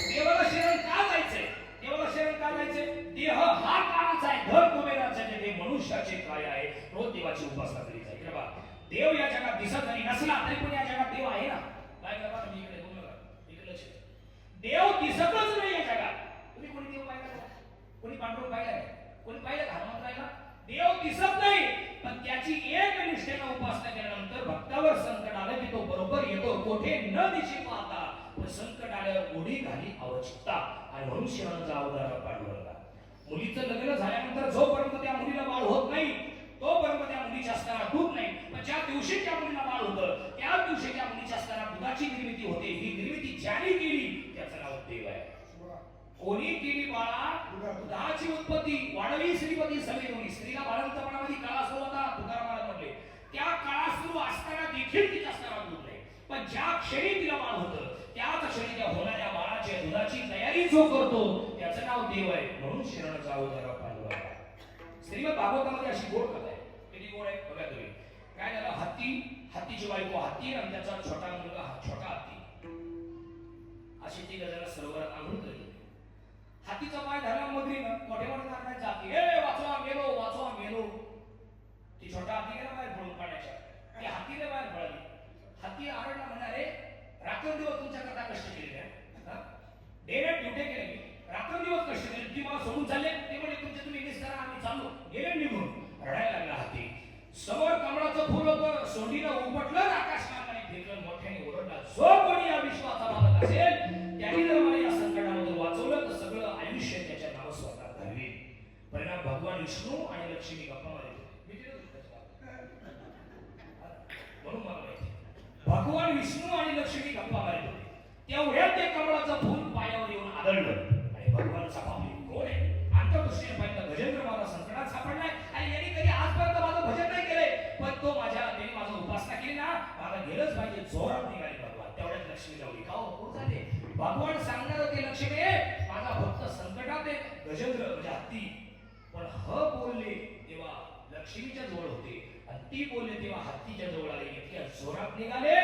देवाला शरण का जायचंय? देवाला शरण का जायचंय? देह हा काळाचा आहे, धन कुबेराचा आहे, ते मनुष्याचे काय आहे. रोज देवाची उपासना करीत आहे. इकडे बघा, देव या जगात दिसत जरी नसला तरी पण या जगात देव आहे ना. काय करा तुम्ही इकडे बोलू नका, इकडे लक्ष द्या. देव दिसतच नाही या जगात. तुम्ही कोणी देव पाहिला का? कोणी पांडुरंग पाहिला नाही? कोणी पाहिलं का हनुमंतरायाला? देव दिसत नाही, पण त्याची एक निष्ठेने उपासना केल्यानंतर भक्तावर संकट आलं की तो बरोबर येतो, कोठे न दिशी पाहता. पण संकट आल्यावर उडी घाली आवश्यकता. आणि म्हणून शिवाचा अवतार पांडुरंगा. मुलीचं लग्न झाल्यानंतर जोपर्यंत त्या मुलीला बाळ होत नाही तोपर्यंत त्या मुलीच्या असताना दूध नाही. पण ज्या दिवशी त्या मुलीला बाळ होतं त्याच दिवशी त्या मुलीच्या असताना दुधाची निर्मिती होते. ही निर्मिती ज्याने केली त्याचं नाव देव आहे. कोणी केली बाळा? दुधाची उत्पत्ती वाढवी श्रीपती समेत. स्त्रीला बाळंतपणामध्ये काळा सुरू होता, तुकारामाला म्हटले. त्या काळा सुरू असताना देखील तिच्या असताना दूध नाही. पण ज्या क्षणी तिला बाळ होतं त्याच क्षणी त्या होणाऱ्या बाळाच्या दुधाची तयारी जो करतो त्याचं नाव देव आहे. म्हणून शरणाचा अवतार पांडुरंग. श्रीमद भागवतामध्ये अशी गोड कथा आहे. किती गोड आहे? हत्ती आणि त्याचा छोटा मुलगा हा छोटा हत्ती अशी ती गजाला सरोवरात आंघोळ करत होती. हातीचा पाय धरला मगरीनं मोठे मोठे नारळाची जाती वाचवा मेलो. ती छोटा हत्ती गेला बाहेर पळून पाण्याच्या. ती हत्तीने बाहेर पळाली. हत्ती आरडला म्हणाले रात्रंदिवस तुमच्याकरता कष्ट केले काय डेरे ड्युटे केले मी रात्रंदिवस कष्ट केले ती मला सोडून चालले ते म्हणजे तुमचे तुम्ही मिस करा आम्ही चाललो गेले निघून. रडायला लागला हत्ती. समोर कमळाचं फुल होतं सोंडीनं उपटलं आकाश मार्गाने फेकलं मोठ्याने ओरडला जो कोणी या विश्वाचा मालक असेल त्यांनी जर मला या संकटामधून वाचवलं तर सगळं आयुष्य त्याच्या नाव स्वतः घालवेल. परिणाम भगवान विष्णू आणि लक्ष्मी गप्पा मारत म्हणून मला माहिती भगवान विष्णू आणि लक्ष्मी गप्पा मारत होते. तेवढ्यात ते कमळाचं फूल पायावर येऊन आदळलं आणि भगवानचा बापले कोण आहे अंतर्दृष्टीने पाहिलं गजेंद्र माझा संकटात सापडलाय आणि यांनी कधी आजपर्यंत माझं भजन नाही केलंय पण तो त्यांनी माझं उपासना केली ना मला गेलंच पाहिजे जोरात निघाले भगवान. तेवढ्यात लक्ष्मी लावली का हो झाले भगवान सांगणार होते लक्ष्मी माझा भक्त संकटात आहे गजेंद्र म्हणजे हत्ती पण बोलले तेव्हा लक्ष्मीच्या जवळ होते आणि ती बोलले तेव्हा हत्तीच्या जवळ आले. इतक्या जोरात निघाले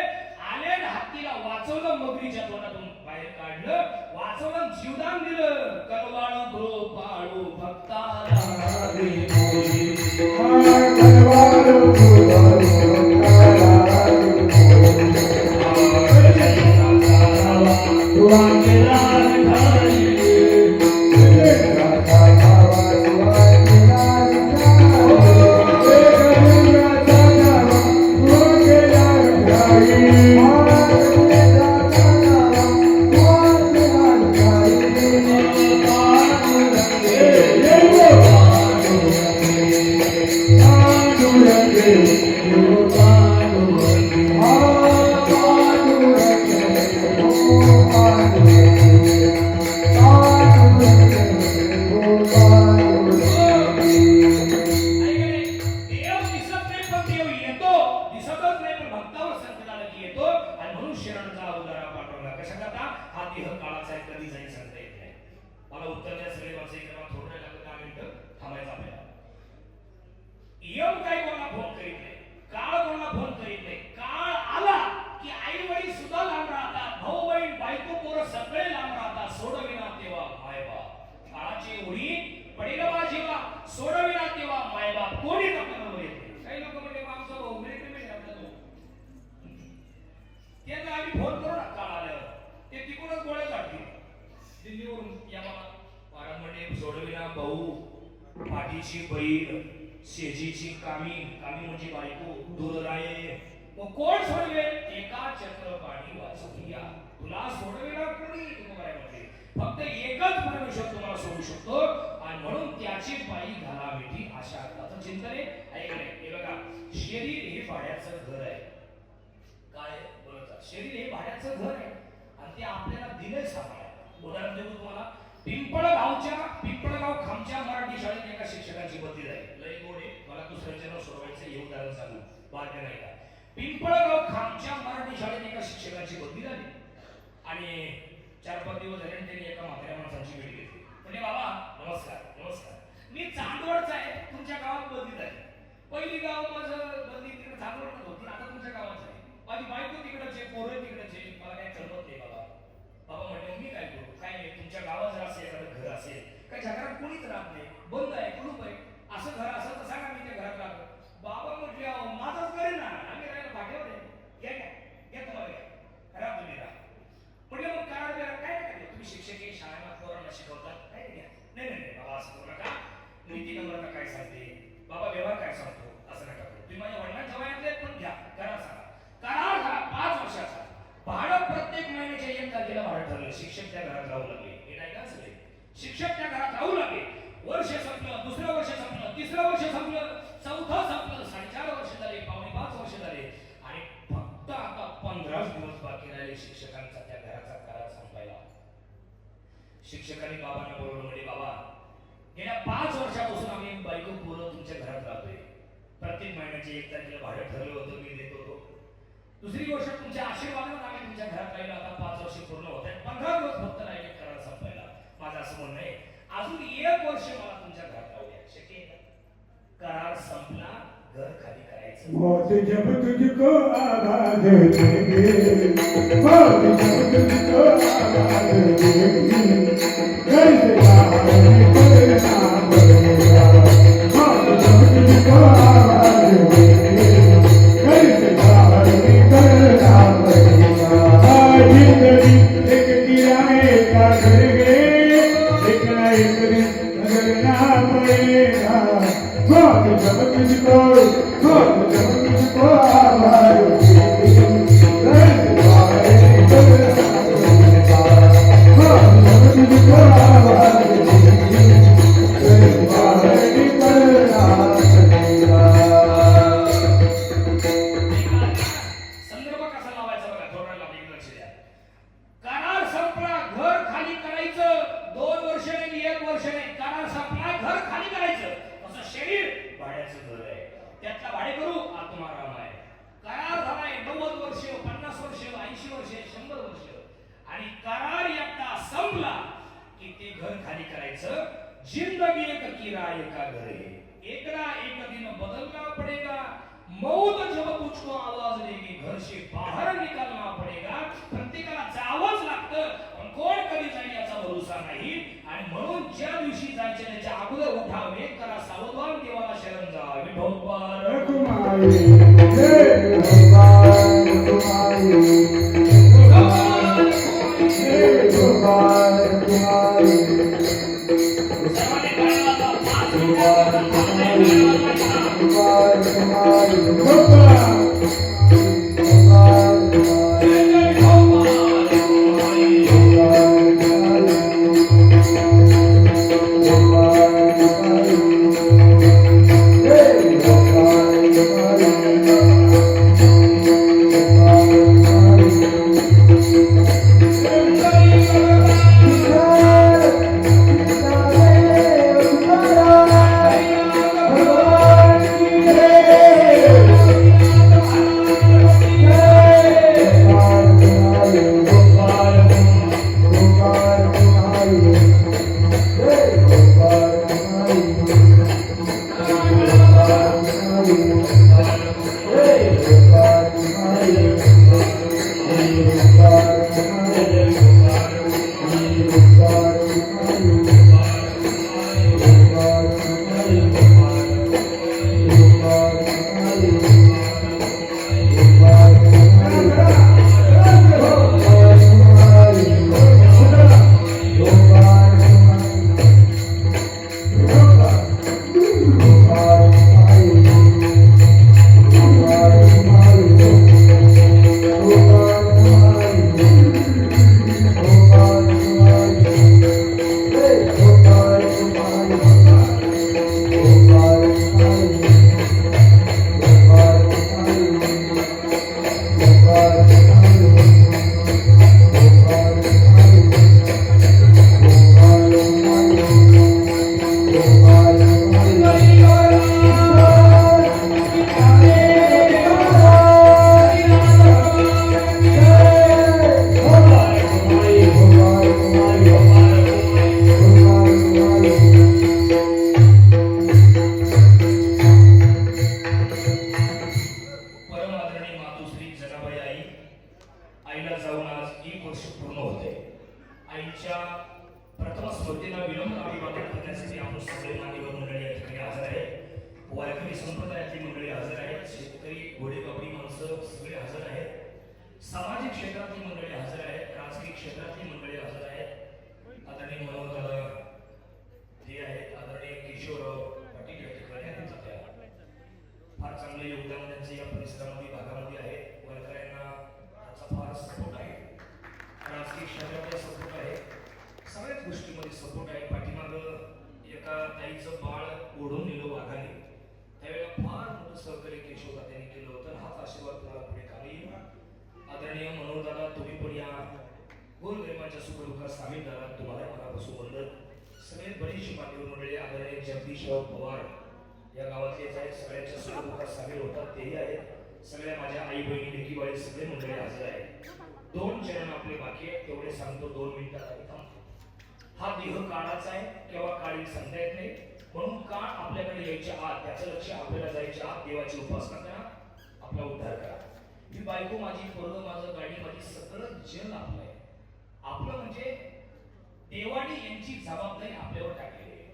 आले हत्तीला वाचवलं मगरीच्या तोंडातून बाहेर काढलं वाचवलं जीवदान दिलं. कलवाळू कृपाळू भक्ताला पाठीची बैल शेजीची कामी म्हणजे बायको दूर राये मग कोण सोडवे एका चक्रपाणी वाचविया तुला सोडवेला कोणी तुकोबाई म्हटले फक्त एकच परमेश्वर तुम्हाला सोडू शकतो आणि म्हणून त्याची पायी घाला मिठी अशा अर्थाचं चिंतन आहे. ऐकले हे बघा शरीर हे भाड्याचं घर आहे. काय बोलतात शरीर हे भाड्याचं घर आहे आणि ते आपल्याला दिलंय सांभाळायला. उदाहरण देऊ तुम्हाला पिंपळगाव खामच्या मराठी शाळेत एका शिक्षकाची बदली झाली. लय गोडे मला दुसऱ्याच्या सोडवायचं हे उदाहरण सांगू बाकी नाही का. पिंपळगाव खामच्या मराठी शाळेत एका शिक्षकाची बदली झाली आणि 4-5 दिवस झाले त्यांनी एका म्हाताऱ्या माणसाची भेट घेतली. म्हणजे बाबा नमस्कार मी चांदवडचा आहे तुमच्या गावात बदली झाली. पहिली गाव माझं बदली तिकडे चांदवडच होती आता तुमच्या गावात आहे. माझी बायको तिकडचे पोरं तिकडचे मला काय कळत नाही बाबा. बाबा म्हटलं मी काय करू काय नाही तुमच्या गावात जर असेल एखादं घर असेल काय घरात कोणीच राहत नाही बंद आहे कुलूप आहे असं घर असं तर सांगा मी त्या घरात राहतो. बाबा म्हटले माझंच घर आहे ना आम्ही राहायला भाट्यावर आहे घ्या तुम्हाला घरात तुम्ही राहा. म्हटलं मग काय नाही तुम्ही शिक्षक शाळेला पोरांना शिकवतात काय घ्या नाही बाबा असं करू नका. नीती नम्रता काय सांगते बाबा व्यवहार काय सांगतो असं नका करू. तुम्ही माझ्या वडिलांच्या वयातले पण घ्या करार सांगा. करार झाला 5 वर्षाचा भाडं प्रत्येक महिन्याच्या 1 तारखेला भाडं ठरलं. शिक्षक त्या घरात राहू लागले. हे नाही का सगळे शिक्षक त्या घरात राहू लागले. वर्ष संपलं दुसरं वर्ष संपलं तिसरं वर्ष संपलं चौथं संपलं 4.5 वर्ष झाले 5.5 वर्ष झाले आणि फक्त आता 15 दिवस बाकी राहिले शिक्षकांचा त्या घराचा करार संपायला. शिक्षकांनी बाबांना बोलवलं म्हणजे बाबा गेल्या 5 वर्षापासून आम्ही बायको पोरं तुमच्या घरात राहतोय. प्रत्येक महिन्याचे 1 तारखेला भाडं ठरलं होतं मी देत होतो. दुसरी गोष्ट तुमच्या आशीर्वादाने आम्ही तुमच्या घरात राहिलो. आता 5 वर्ष पूर्ण होत आहेत 15 दिवस फक्त राहिले करार संपायला. माझं असं म्हणणं आहे अजून 1 वर्ष मला तुमच्या घरात राहू द्या. शक्य आहे का? करार संपला घर खाली करायला करायचं मौत जब तुझको आवाज देगी, मौत जब तुझको आवाज देगी, घर से बाहर निकलना पड़ेगा। मौत जब तुझको आवाज देगी, घर से बाहर निकलना पड़ेगा। जिंदगी एक किराए का घर है, एक ना एक दिन बदलना पड़ेगा। मौत जब तुझको आवाज देगी, घर से बाहर निकलना पड़ेगा। मौत जब तुझको आवाज देगी, घर से बाहर निकलना पड़ेगा। संदर्भ कसा लावायचा बघा थोडा लांब लक्ष द्या करार संपला घर खाली करायचं 2 वर्ष नाही 1 वर्ष नाही करार संपला घर खाली करायचं असं शरीर भाड्याचं घर आहे त्यातला भाडे करू आत्माराम आहे करार झालाय 90 वर्ष 50 वर्ष 80 वर्ष 100 वर्ष आणि करार एकदा संपला की ते घर खाली करायचं जिंदगी एक किराए का घर है एक ना एक दिन बदलना पड़ेगा मौत जब तुझको आवाज देगी घर से बाहर निकलना पड़ेगा प्रत्येकाला जावंच लागतं पण कोण कधी जाईल याचा भरोसा नाही आणि म्हणून ज्या दिवशी जायचे त्याच्या अगोदर उठावे करा सावधान देवाला शरण जा विठोबा कुमारी जय भगवान कुमारी जय भगवान कुमारी सर्वांनी गाण्याला पाच भगवान कुमारी भगवान कुमारी सगळ्या माझ्या आई बहिणी लेकीबाई सगळे मंडळी हजर आहेत 2 चरण आपले बाकी आहेत तेवढे सांगतो 2 मिनिटात आणि थांबतो हा देह काळाचा आहे, केव्हा काळी सांगता येत नाही. म्हणून काळ आपल्याकडे यायच्या आत, त्याचं लक्ष आपल्याला जायच्या आत देवाची उपासना करा, आपला उद्धार करा. ही बायको माझी, पोरग माझं, गाडी माझी, सगळं जग आपलं आहे. आपलं म्हणजे देवाने यांची जबाबदारी आपल्यावर टाकलेली आहे.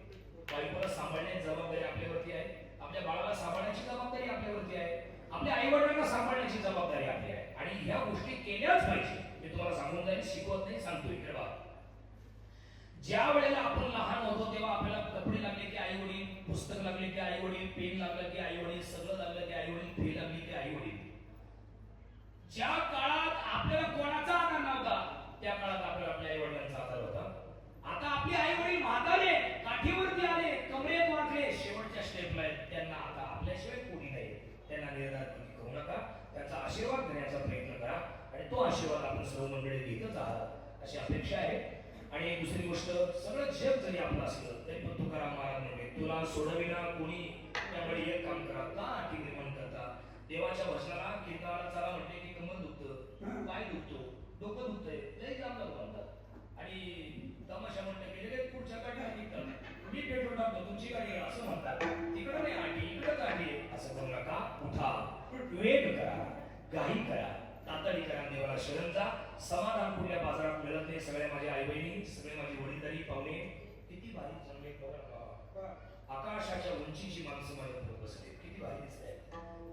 बायकोला सांभाळण्याची जबाबदारी आपल्यावरती आहे, आपल्या बाळाला सांभाळण्याची जबाबदारी आपल्यावरती आहे, आपल्या आई वडिलांना सांभाळण्याची जबाबदारी आपली आहे. आणि ह्या गोष्टी केल्याच पाहिजे. मी तुम्हाला सांगून जाईल, शिकवत नाही, सांगतो. इकडे बघा, ज्या वेळेला आपण लहान होतो तेव्हा आपल्याला कपडे लागले की आई वडील, पुस्तक लागले की आई वडील, पेन लागलं की आई वडील, सगळं लागलं की आई वडील, फी लागली की आई वडील. ज्या काळात आपल्याला कोणाचा आधार नव्हता त्या काळात आपल्याला आपल्या आई वडिलांचा आधार होता. आता आपले आई वडील म्हातारे, काठीवरती आले, कमरेत वाकले, शेवटच्या स्टेपला आहेत, त्यांना आता आपल्याशिवाय कोणी नाही. त्यांना निर्धार करू नका, त्यांचा आशीर्वाद घेण्याचा प्रयत्न करा आणि तो आशीर्वाद आपण सर्व मंडळी घेतच आहात अशी अपेक्षा आहे. आणि दुसरी गोष्ट, सगळं जग जरी आपलं असलं तरी पण तुकाराम महाराज म्हणले, तुला सोडविना कोणी, त्यामुळे एक काम करा, का आठी निर्माण करता. देवाच्या वचनाला कीर्तनाला चला म्हटले की कमल दुखतं, पाय दुखतो, डोकं दुखतंय, लय जाम म्हणतात. आणि तमाशा म्हणतात की लगेच पुढच्या गाडीला निघतात, मी पेट्रोल टाकतो, तुमची गाडी आहे असं म्हणतात. तिकडं नाही आठी, इकडं गाडी आहे असं करू नका. उठा, वेग करा, घाई करा, तातडी करा, देवाला शरण जा. समाधान कुठल्या बाजारात मिळत नाही. सगळ्या माझ्या आई बहिणी, सगळे माझे वडीलधारी पाहुणे, किती भारी जमले बघा. आकाशाच्या उंचीची माणसं माझ्यापुढे बसले, किती भारी दिसत आहे.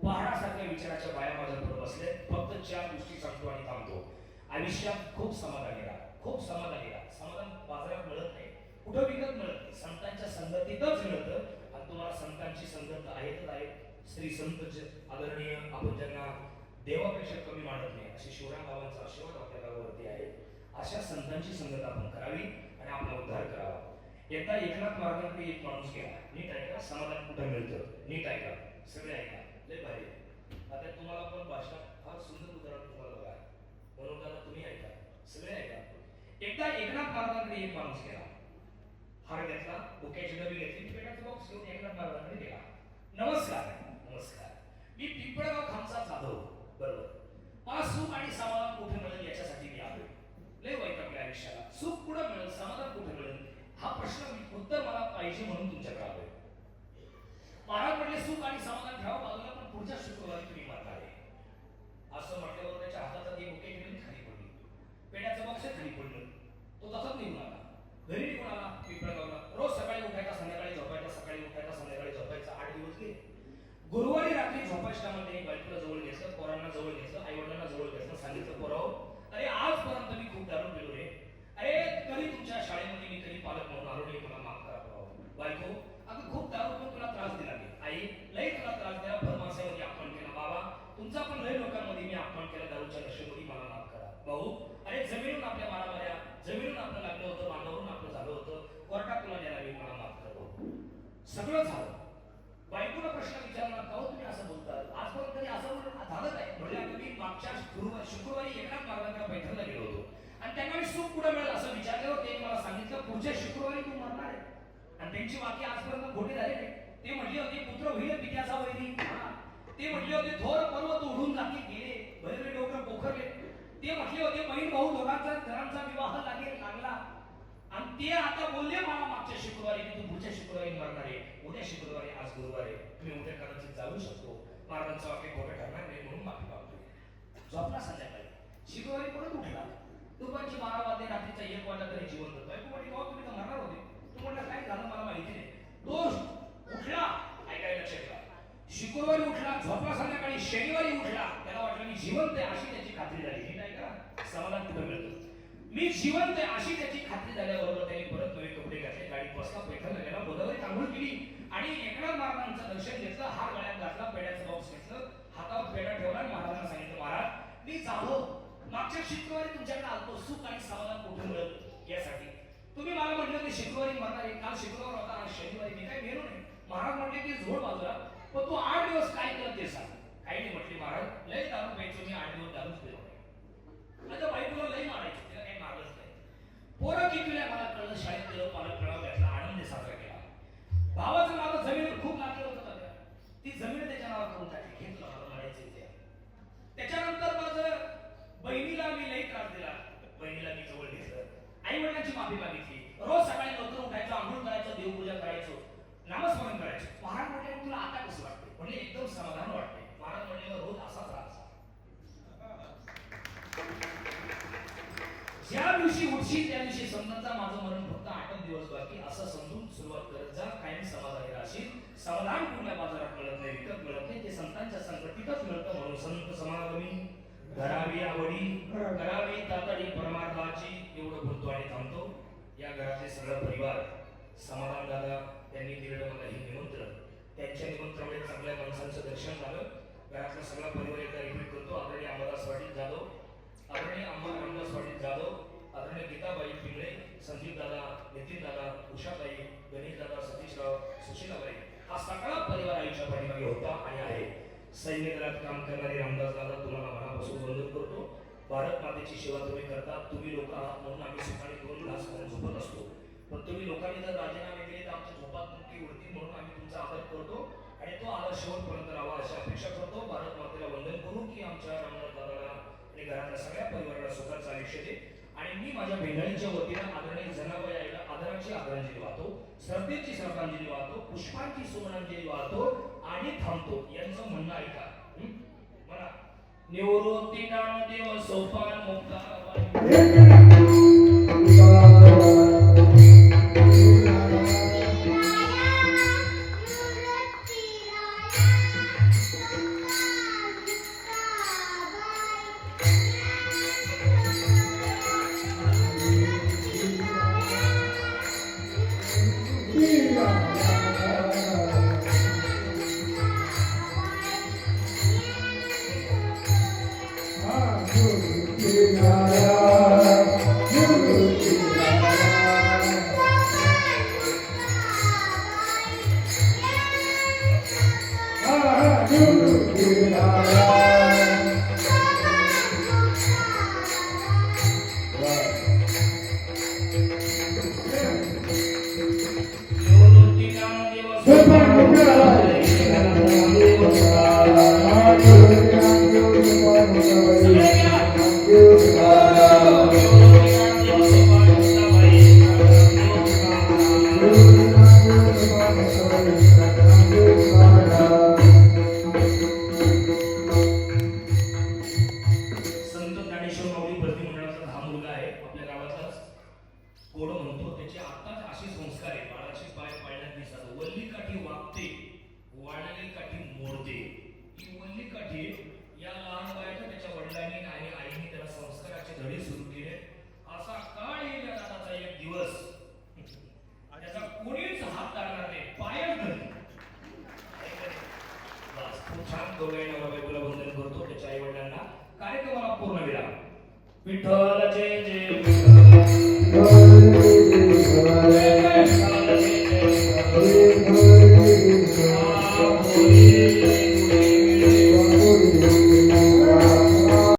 पहाडासारख्या विचाराच्या बाया माझ्यापुढे बसले. फक्त 4 गोष्टी सांगतो आणि थांबतो. आयुष्यात खूप समाधानी राहा, खूप समाधानी राहा. समाधान बाजारात मिळत नाही, कुठं विकत मिळत नाही, संतांच्या संगतीतच मिळतं. आणि तुम्हाला संतांची संगत आहेतच आहे. श्री संत आदरणीय, आपण ज्यांना देवापेक्षा कमी मानत नाही असे शिवराम बाबांचा आशीर्वाद आपल्या गावावरती आहे. अशा संतांची संगत आपण करावी आणि आपला उद्धार करावा. एकदा एकनाथ महाराजांकडे एक माणूस गेला. नीट ऐका, समाधान कुठे मिळतं, नीट ऐका, सगळे ऐका, लय भारी. आता तुम्हाला पण भाषा फार सुंदर उदाहरण तुम्हाला बघा, म्हणून दादा तुम्ही ऐका, सगळे ऐका. एकदा एकनाथ महाराजांकडे एक माणूस गेला. हार घेतला, बुक्याची डबी घेतली, पेटाचा बॉक्स घेऊन एकनाथ महाराजांकडे गेला. नमस्कार, नमस्कार, मी पिंपळगाव खामचा जाधव, बरोबर. मला सुख आणि समाधान कुठे मिळेल याच्यासाठी मी आलो. लय वाईट आपल्या आयुष्याला सुख कुठं मिळेल, समाधान कुठे मिळेल, हा प्रश्न उत्तर मला पाहिजे म्हणून तुमच्याकडे आलोय. महाराज म्हटले, सुख आणि समाधान ठेवा बाजूला, पण पुढच्या शुक्रवारी तुम्ही मरणार आहे. असं म्हटल्यावर त्याच्या हातात ती बुके घेऊन खाली पडली, पेण्याचं बॉक्स खाली पडलं. तो तसाच निघून आला, घरी निघून आला पिंपळगावला. रोज सकाळी उठायचा, संध्याकाळी झोपायचा, सकाळी उठायचा, संध्याकाळी झोपायचा. 8 दिवस गेले. गुरुवारी रात्री झोपायच्या टायमाला बायकोला जवळ घेतलं, पोरांना जवळ घेतलं, आई वडिलांना जवळ घेतलं, सांगितलं, पोराव, अरे आजपर्यंत मी खूप दारू पिलो रे. अरे कधी तुमच्या शाळेमध्ये मी कधी पालक म्हणून आलो नाही, मला माफ करा पोराव. बायको, अगं खूप दारू पिऊन तुला त्रास दिला मी. आई, लई तुला त्रास दिला, भर माणसामध्ये अपमान केला. बाबा, तुमचा पण लई लोकांमध्ये मी अपमान केला दारूच्या नशेमध्ये, मला माफ करा. भाऊ, अरे जमिनीहून आपल्या मारामाऱ्या, जमिनीहून आपलं लागलं होतं, मांगावरून आपलं झालं होतं, कोर्टात तुला नेला मी, मला माफ करा भाऊ. सगळं झालं. बायकोला प्रश्न विचारला, का तुम्ही असं बोलतात, आजपर्यंत कधी असं झालं काय? म्हणजे मी मागच्या शुक्रवारी एकनाथ महाराजांच्या बैठकीला गेलो होतो आणि त्यांना मी सुख कुठं मिळेल असं विचारल्यावर त्यांनी मला सांगितलं, पुढच्या शुक्रवारी तू मरणार आहे. आणि त्यांची वाक्य आजपर्यंत खोटे झाले नाही. ते म्हटले होते, पुत्र होईल पित्याचा वैरी. ते म्हटले होते, थोर पर्वत उडून जाती गेले, भैरवे डोकर पोखरले. ते म्हटले होते, बहीण भाऊ दोघांचा घरांचा विवाह लागला. आणि ते आता बोलले मला मागच्या शुक्रवारी की तू पुढच्या शुक्रवारी मरणार आहे. उद्या शुक्रवारी, आज गुरुवार आहे, तुम्ही उद्या कदाचित जाऊ शकतो. महाराजांचं वाक्य खोटं ठरणार नाही म्हणून माफी मागतो. झोपला संध्याकाळी, शुक्रवारी परत उठला. दुपारची 12 वाजले, रात्रीचा 1 वाजला तरी जीवन होतं. बायको म्हटली, भाऊ तुम्ही तर मरणार होते. तू म्हटलं काय झालं मला माहिती नाही. तो उठला, ऐकायला लक्ष ठेवा. शुक्रवारी उठला, झोपला संध्याकाळी, शनिवारी उठला, त्याला वाटलं मी जिवंत आहे अशी त्याची खात्री झाली. हे नाही का समाधान कुठं मिळतं, मी जिवंत आहे अशी त्याची खात्री झाल्याबरोबर त्याने परत नवे कपडे घातले, गाडीत बसला, पैठणला गेला, गोदावरी आंघोळ केली आणि एकनाथ महाराजांचं दर्शन घेतलं. हार गळ्यात घातला, पेड्याचं बॉक्स घेतलं, हातावर पेढा ठेवला आणि महाराजांना सांगितलं, महाराज मी जाधव, मागच्या शुक्रवारी तुमच्याकडे आलतो, सुख आणि समाधान कुठे मिळत यासाठी. तुम्ही मला म्हटलं की शुक्रवारी मरणार आहे, काल शुक्रवार होता आणि शनिवारी मी काय मेलो नाही. महाराज म्हटले की झोड बाजूला, पण तू 8 दिवस काय केलं ते सांग. काही नाही म्हटले, महाराज लय दारू प्यायचो मी, 8 दिवस दारूच पिलो नाही. आता बायकोला लई मारायची, तिला काही मारलंच नाही. पोरं कितीला मला कळलं, शाळेत गेलो, पालक मेळावा घेतला, आनंद साजरा केला. भावाचं नाव जमीन खूप लागलं होतं माझ्या, ती जमीन त्याच्या नावावर करून टाकली. हे तुला मला म्हणायचं ते. त्याच्यानंतर माझं बहिणीला मी लई त्रास दिला, बहिणीला मी जवळ घेतलं, आई वडिलांची माफी मागितली, रोज ज्या दिवशी उठशील त्या दिवशी समजा माझं मरण फक्त 8 दिवस बाकी असं समजून सुरुवात करत जा. कायम समाधानी राहशील. समाधान कुठल्या बाजारात मिळत नाही, विकत मिळत नाही, ते संतांच्या संकटीतच मिळतं. म्हणून संत समागमी घरावी आवडी करावी तातडी परमार्थाची एवढं बोलतो आणि थांबतो. या घरातले सगळं परिवार समाधान दादा त्यांनी दिलेलं मला हे निमंत्रण, त्यांच्या निमंत्रणामुळे चांगल्या माणसांचं दर्शन झालं. घरातला सगळा परिवार एकदा रिपीट करतो. आदरणीय अंबादास पाटील जाधव, आदरणीय रामदास पाटील जाधव, आदरणीय गीताबाई पिंगळे, संदीप दादा, नितीन दादा, उषाताई, गणेश दादा, सतीशराव, सुशीलाबाई, हा सगळा परिवार आईच्या पाठीमागे होता आणि आहे. सैन्य दलात काम करणारे रामदास दादा तुम्हाला मनापासून वंदन करतो. भारत मातेची सेवा तुम्ही करता. तुम्ही लोक आहात म्हणून आम्ही सकाळी 2 ग्लास खाऊन झोपत असतो. पण तुम्ही लोकांनी जर राजीनामे दिले तर आमच्या झोपात मुक्ती उडती. म्हणून आम्ही तुमचा आदर करतो आणि तो आदर शेवटपर्यंत राहावा अशी अपेक्षा करतो. भारत मातेला वंदन करू की आमच्या रामदास दादाला आणि घरातल्या सगळ्या परिवाराला सुखाचं आयुष्य दे. आणि मी माझ्या बेंगळीच्या वतीनं आदरणीय जनाबाई आईला आदराची आदरांजली वाहतो, श्रद्धेची श्रद्धांजली वाहतो, पुष्पांची सुमनांजली वाहतो आणि थांबतो. यांचं म्हणणं ऐका. म्हणा निवृत्ती ज्ञानदेव सोपान मुक्ता विठ्ठल